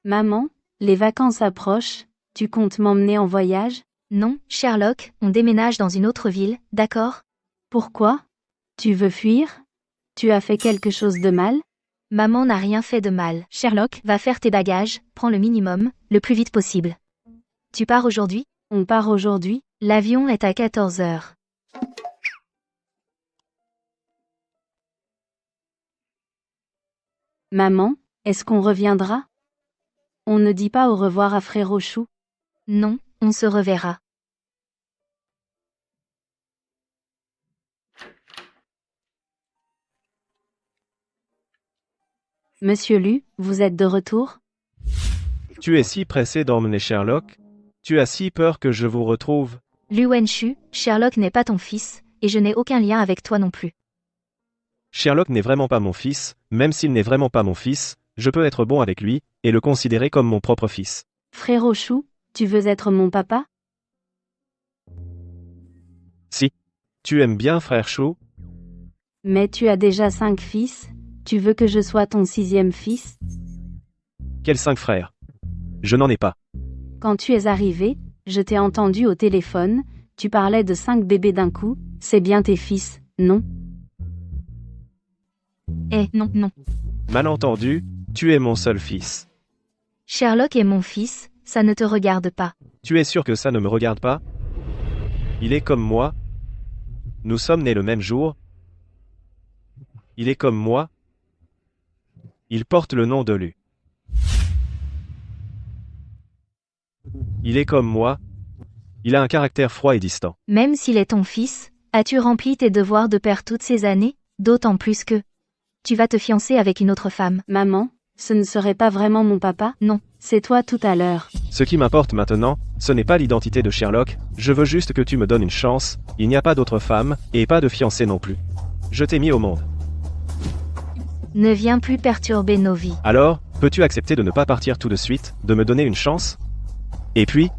Maman, les vacances approchent, tu comptes m'emmener en voyage? Non, Sherlock, on déménage dans une autre ville, d'accord? Pourquoi? Tu veux fuir? Tu as fait quelque chose de mal? Maman n'a rien fait de mal. Sherlock. Va faire tes bagages, prends le minimum, le plus vite possible. Tu pars aujourd'hui? On part aujourd'hui? L'avion est à 14 heures. Maman, est-ce qu'on reviendra? On ne dit pas au revoir à frère Chou? Non, on se reverra. Monsieur Lu, vous êtes de retour? Tu es si pressé d'emmener Sherlock? Tu as si peur que je vous retrouve? Lu Wenshu, Sherlock n'est pas ton fils, et je n'ai aucun lien avec toi non plus. Sherlock n'est vraiment pas mon fils, même s'il n'est vraiment pas mon fils, je peux être bon avec lui, et le considérer comme mon propre fils. Frérot Chou, tu veux être mon papa? Si. Tu aimes bien frère Chou? Mais tu as déjà 5 fils, tu veux que je sois ton 6e fils? Quels 5 frères? Je n'en ai pas. Quand tu es arrivé, je t'ai entendu au téléphone, tu parlais de 5 bébés d'un coup, c'est bien tes fils, non? Non, non. Malentendu, tu es mon seul fils. Sherlock est mon fils, ça ne te regarde pas. Tu es sûr que ça ne me regarde pas? Il est comme moi. Nous sommes nés le même jour. Il est comme moi. Il porte le nom de Lu. Il est comme moi. Il a un caractère froid et distant. Même s'il est ton fils, as-tu rempli tes devoirs de père toutes ces années? D'autant plus que tu vas te fiancer avec une autre femme. Maman, ce ne serait pas vraiment mon papa? Non. C'est toi tout à l'heure. Ce qui m'importe maintenant, ce n'est pas l'identité de Sherlock, je veux juste que tu me donnes une chance, il n'y a pas d'autre femme, et pas de fiancé non plus. Je t'ai mis au monde. Ne viens plus perturber nos vies. Alors, peux-tu accepter de ne pas partir tout de suite, de me donner une chance? Et puis,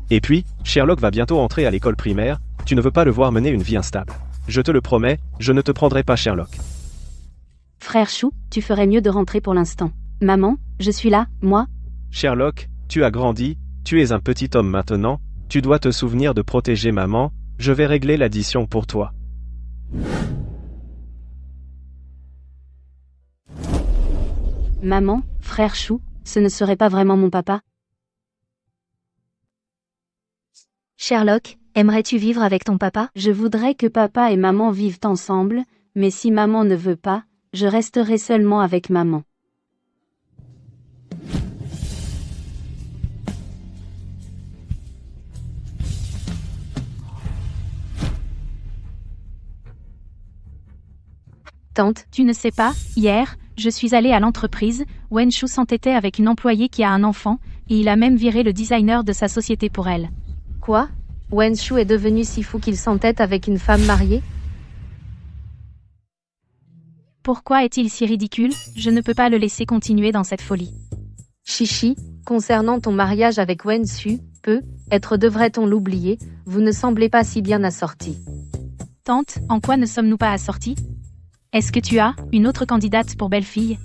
Sherlock va bientôt entrer à l'école primaire, tu ne veux pas le voir mener une vie instable. Je te le promets, je ne te prendrai pas Sherlock. Frère Chou, tu ferais mieux de rentrer pour l'instant. Maman, je suis là, moi. Sherlock, tu as grandi, tu es un petit homme maintenant, tu dois te souvenir de protéger maman, je vais régler l'addition pour toi. Maman, frère Chou, ce ne serait pas vraiment mon papa? Sherlock, aimerais-tu vivre avec ton papa? Je voudrais que papa et maman vivent ensemble, mais si maman ne veut pas, je resterai seulement avec maman. Tante, tu ne sais pas, hier, je suis allée à l'entreprise, Wenshu s'entêtait avec une employée qui a un enfant, et il a même viré le designer de sa société pour elle. Quoi? Wenshu est devenu si fou qu'il s'entête avec une femme mariée? Pourquoi est-il si ridicule? Je ne peux pas le laisser continuer dans cette folie. Chichi, concernant ton mariage avec Wenshu, devrait-on l'oublier, vous ne semblez pas si bien assortis. Tante, en quoi ne sommes-nous pas assortis? Est-ce que tu as une autre candidate pour belle-fille?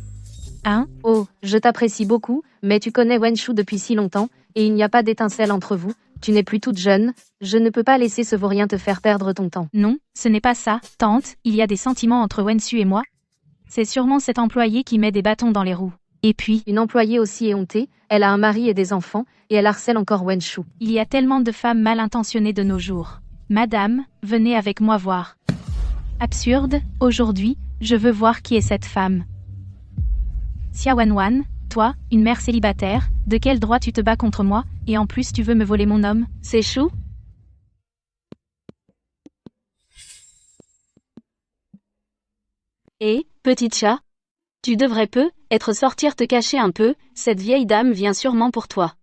Hein? Oh, je t'apprécie beaucoup, mais tu connais Wenshu depuis si longtemps, et il n'y a pas d'étincelle entre vous, tu n'es plus toute jeune, je ne peux pas laisser ce vaurien te faire perdre ton temps. Non, ce n'est pas ça, tante, il y a des sentiments entre Wenshu et moi. C'est sûrement cet employé qui met des bâtons dans les roues. Et puis, une employée aussi éhontée, elle a un mari et des enfants, et elle harcèle encore Wenshu. Il y a tellement de femmes mal intentionnées de nos jours. Madame, venez avec moi voir. Absurde, aujourd'hui, je veux voir qui est cette femme. Xia Wanwan, toi, une mère célibataire, de quel droit tu te bats contre moi, et en plus tu veux me voler mon homme, c'est chou? Et, petit chat, tu devrais être sortir te cacher un peu, cette vieille dame vient sûrement pour toi.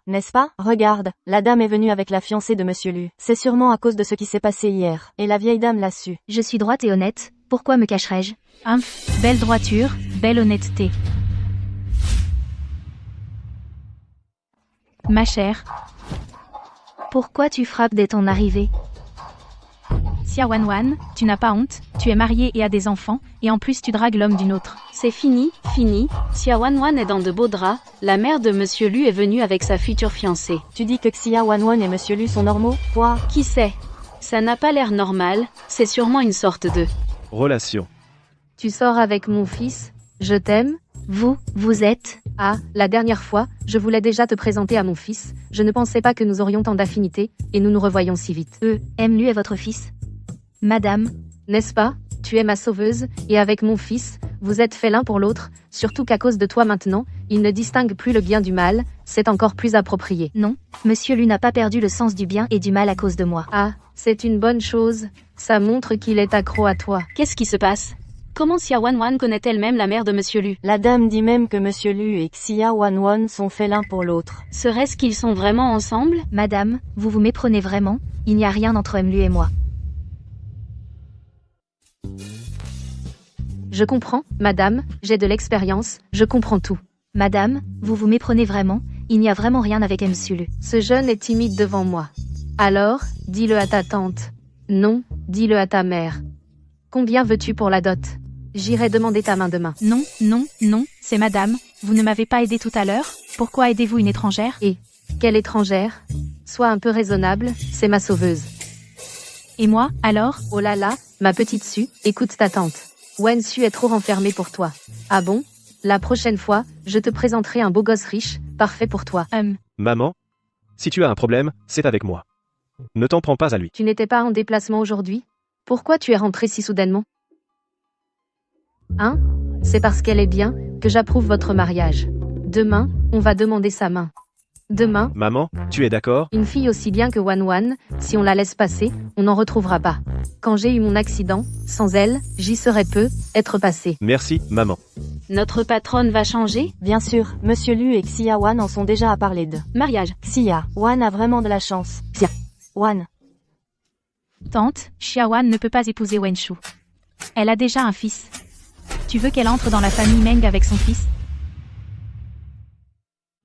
N'est-ce pas? Regarde, la dame est venue avec la fiancée de Monsieur Lu. C'est sûrement à cause de ce qui s'est passé hier. Et la vieille dame l'a su. Je suis droite et honnête, pourquoi me cacherais-je? Belle droiture, belle honnêteté. Ma chère. Pourquoi tu frappes dès ton arrivée? Xia Wanwan, tu n'as pas honte, tu es mariée et as des enfants, et en plus tu dragues l'homme d'une autre. C'est fini. Xia Wanwan est dans de beaux draps, la mère de Monsieur Lu est venue avec sa future fiancée. Tu dis que Xia Wanwan et Monsieur Lu sont normaux, quoi? Qui sait? Ça n'a pas l'air normal, c'est sûrement une sorte de relation. Tu sors avec mon fils, je t'aime. Vous êtes? Ah, la dernière fois, je voulais déjà te présenter à mon fils, je ne pensais pas que nous aurions tant d'affinités, et nous nous revoyons si vite. Lui est votre fils? Madame? N'est-ce pas? Tu es ma sauveuse, et avec mon fils, vous êtes faits l'un pour l'autre, surtout qu'à cause de toi maintenant, il ne distingue plus le bien du mal, c'est encore plus approprié. Non, Monsieur Lu n'a pas perdu le sens du bien et du mal à cause de moi. Ah, c'est une bonne chose, ça montre qu'il est accro à toi. Qu'est-ce qui se passe? Comment Xia Wanwan connaît-elle même la mère de Monsieur Lu? La dame dit même que Monsieur Lu et Xia Wanwan sont faits l'un pour l'autre. Serait-ce qu'ils sont vraiment ensemble? Madame, vous vous méprenez vraiment, il n'y a rien entre Lu et moi. Je comprends, madame, j'ai de l'expérience, je comprends tout. Madame, vous vous méprenez vraiment, il n'y a vraiment rien avec Monsieur Lu. Ce jeune est timide devant moi. Alors, dis-le à ta tante. Non, dis-le à ta mère. Combien veux-tu pour la dot? J'irai demander ta main demain. Non, non, non, c'est madame, vous ne m'avez pas aidé tout à l'heure, pourquoi aidez-vous une étrangère? Et, quelle étrangère? Sois un peu raisonnable, c'est ma sauveuse. Et moi, alors? Oh là là, ma petite Su, écoute ta tante. Wen Su est trop renfermée pour toi. Ah bon? La prochaine fois, je te présenterai un beau gosse riche, parfait pour toi. Maman, si tu as un problème, c'est avec moi. Ne t'en prends pas à lui. Tu n'étais pas en déplacement aujourd'hui? Pourquoi tu es rentré si soudainement? Hein? C'est parce qu'elle est bien, que j'approuve votre mariage. Demain, on va demander sa main. Demain, Maman, tu es d'accord? une fille aussi bien que Wanwan, si on la laisse passer, on n'en retrouvera pas. Quand j'ai eu mon accident, sans elle, j'y serais peu, être passé. Merci, maman. Notre patronne va changer? Bien sûr, Monsieur Lu et Xia Wan en sont déjà à parler de Mariage. Xia Wan a vraiment de la chance. Xia Wan. Tante, Xiaowan ne peut pas épouser Wen Shu. Elle a déjà un fils. Tu veux qu'elle entre dans la famille Meng avec son fils?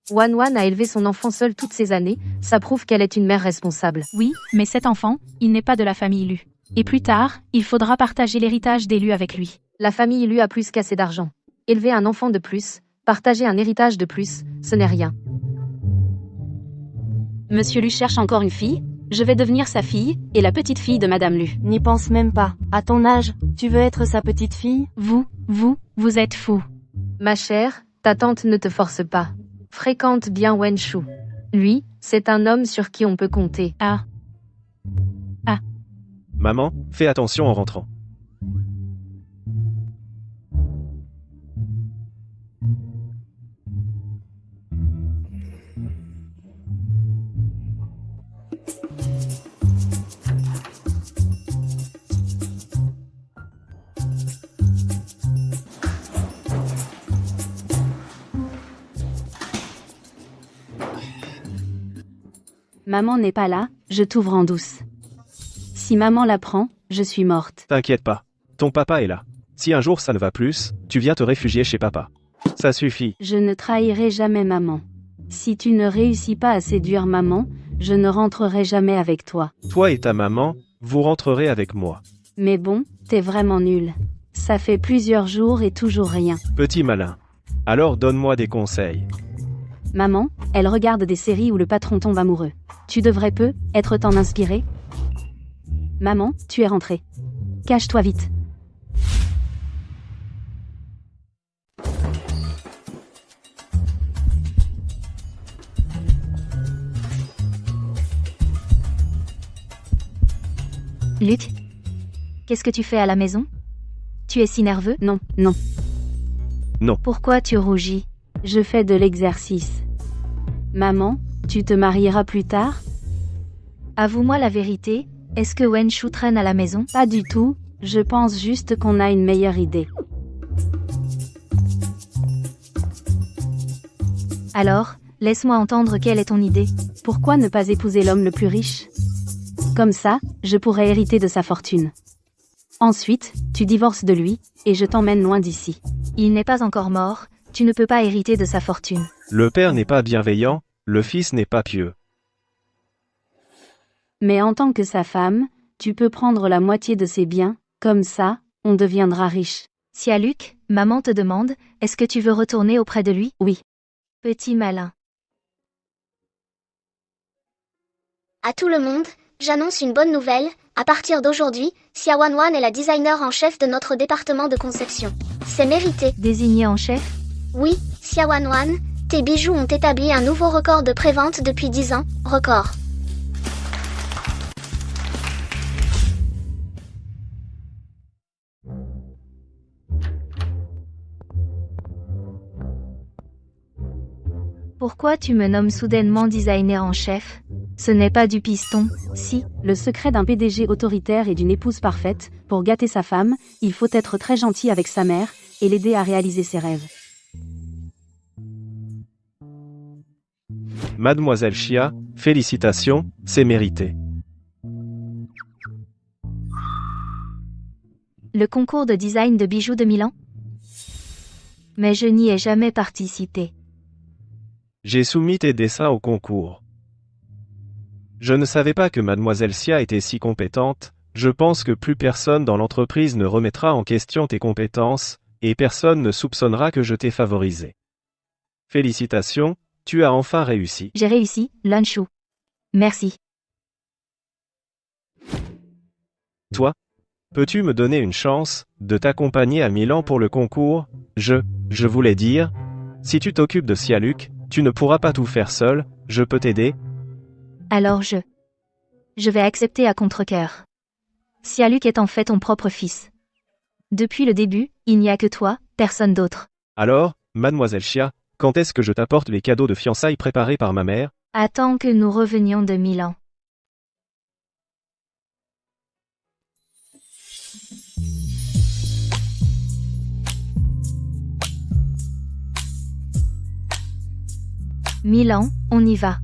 Wanwan a élevé son enfant seule toutes ces années, ça prouve qu'elle est une mère responsable. Oui, mais cet enfant, il n'est pas de la famille Lu. Et plus tard, il faudra partager l'héritage des Lu avec lui. La famille Lu a plus qu'assez d'argent. Élever un enfant de plus, partager un héritage de plus, ce n'est rien. Monsieur Lu cherche encore une fille? Je vais devenir sa fille, et la petite fille de Madame Lu. N'y pense même pas. À ton âge, tu veux être sa petite fille? Vous êtes fou. Ma chère, ta tante ne te force pas. Fréquente bien Wen Shu. Lui, c'est un homme sur qui on peut compter. Maman, fais attention en rentrant. Maman n'est pas là, je t'ouvre en douce. Si maman l'apprend, je suis morte. T'inquiète pas. Ton papa est là. Si un jour ça ne va plus, tu viens te réfugier chez papa. Ça suffit. Je ne trahirai jamais maman. Si tu ne réussis pas à séduire maman, je ne rentrerai jamais avec toi. Toi et ta maman, vous rentrerez avec moi. Mais bon, t'es vraiment nul. Ça fait plusieurs jours et toujours rien. Petit malin. Alors donne-moi des conseils. Maman, elle regarde des séries où le patron tombe amoureux. Tu devrais être t'en inspirer. Maman, tu es rentrée. Cache-toi vite. Luc, qu'est-ce que tu fais à la maison? Tu es si nerveux? Non, non. Non. Pourquoi tu rougis? Je fais de l'exercice. Maman, tu te marieras plus tard? Avoue-moi la vérité, est-ce que Wen Shu traîne à la maison? Pas du tout, je pense juste qu'on a une meilleure idée. Alors, laisse-moi entendre quelle est ton idée. Pourquoi ne pas épouser l'homme le plus riche? Comme ça, je pourrais hériter de sa fortune. Ensuite, tu divorces de lui, et je t'emmène loin d'ici. Il n'est pas encore mort, tu ne peux pas hériter de sa fortune. Le père n'est pas bienveillant, le fils n'est pas pieux. Mais en tant que sa femme, tu peux prendre la moitié de ses biens, comme ça, on deviendra riche. Sia Luc, maman te demande, est-ce que tu veux retourner auprès de lui? Oui. Petit malin. À tout le monde, j'annonce une bonne nouvelle. À partir d'aujourd'hui, Xia Wanwan est la designer en chef de notre département de conception. C'est mérité. Désignée en chef? Oui, Xia Wanwan, tes bijoux ont établi un nouveau record de prévente depuis 10 ans. Record. Pourquoi tu me nommes soudainement designer en chef? Ce n'est pas du piston, si. Le secret d'un PDG autoritaire et d'une épouse parfaite, pour gâter sa femme, il faut être très gentil avec sa mère, et l'aider à réaliser ses rêves. Mademoiselle Chia, félicitations, c'est mérité. Le concours de design de bijoux de Milan? Mais je n'y ai jamais participé. J'ai soumis tes dessins au concours. Je ne savais pas que Mademoiselle Chia était si compétente, je pense que plus personne dans l'entreprise ne remettra en question tes compétences, et personne ne soupçonnera que je t'ai favorisé. Félicitations, tu as enfin réussi. J'ai réussi, Lunshu. Merci. Toi? Peux-tu me donner une chance de t'accompagner à Milan pour le concours? Je voulais dire, si tu t'occupes de Sialuk, tu ne pourras pas tout faire seul, je peux t'aider? Alors je vais accepter à contre-cœur. Sialuk est en fait ton propre fils. Depuis le début, il n'y a que toi, personne d'autre. Alors, Mademoiselle Chia, quand est-ce que je t'apporte les cadeaux de fiançailles préparés par ma mère? Attends que nous revenions de Milan. Milan, on y va.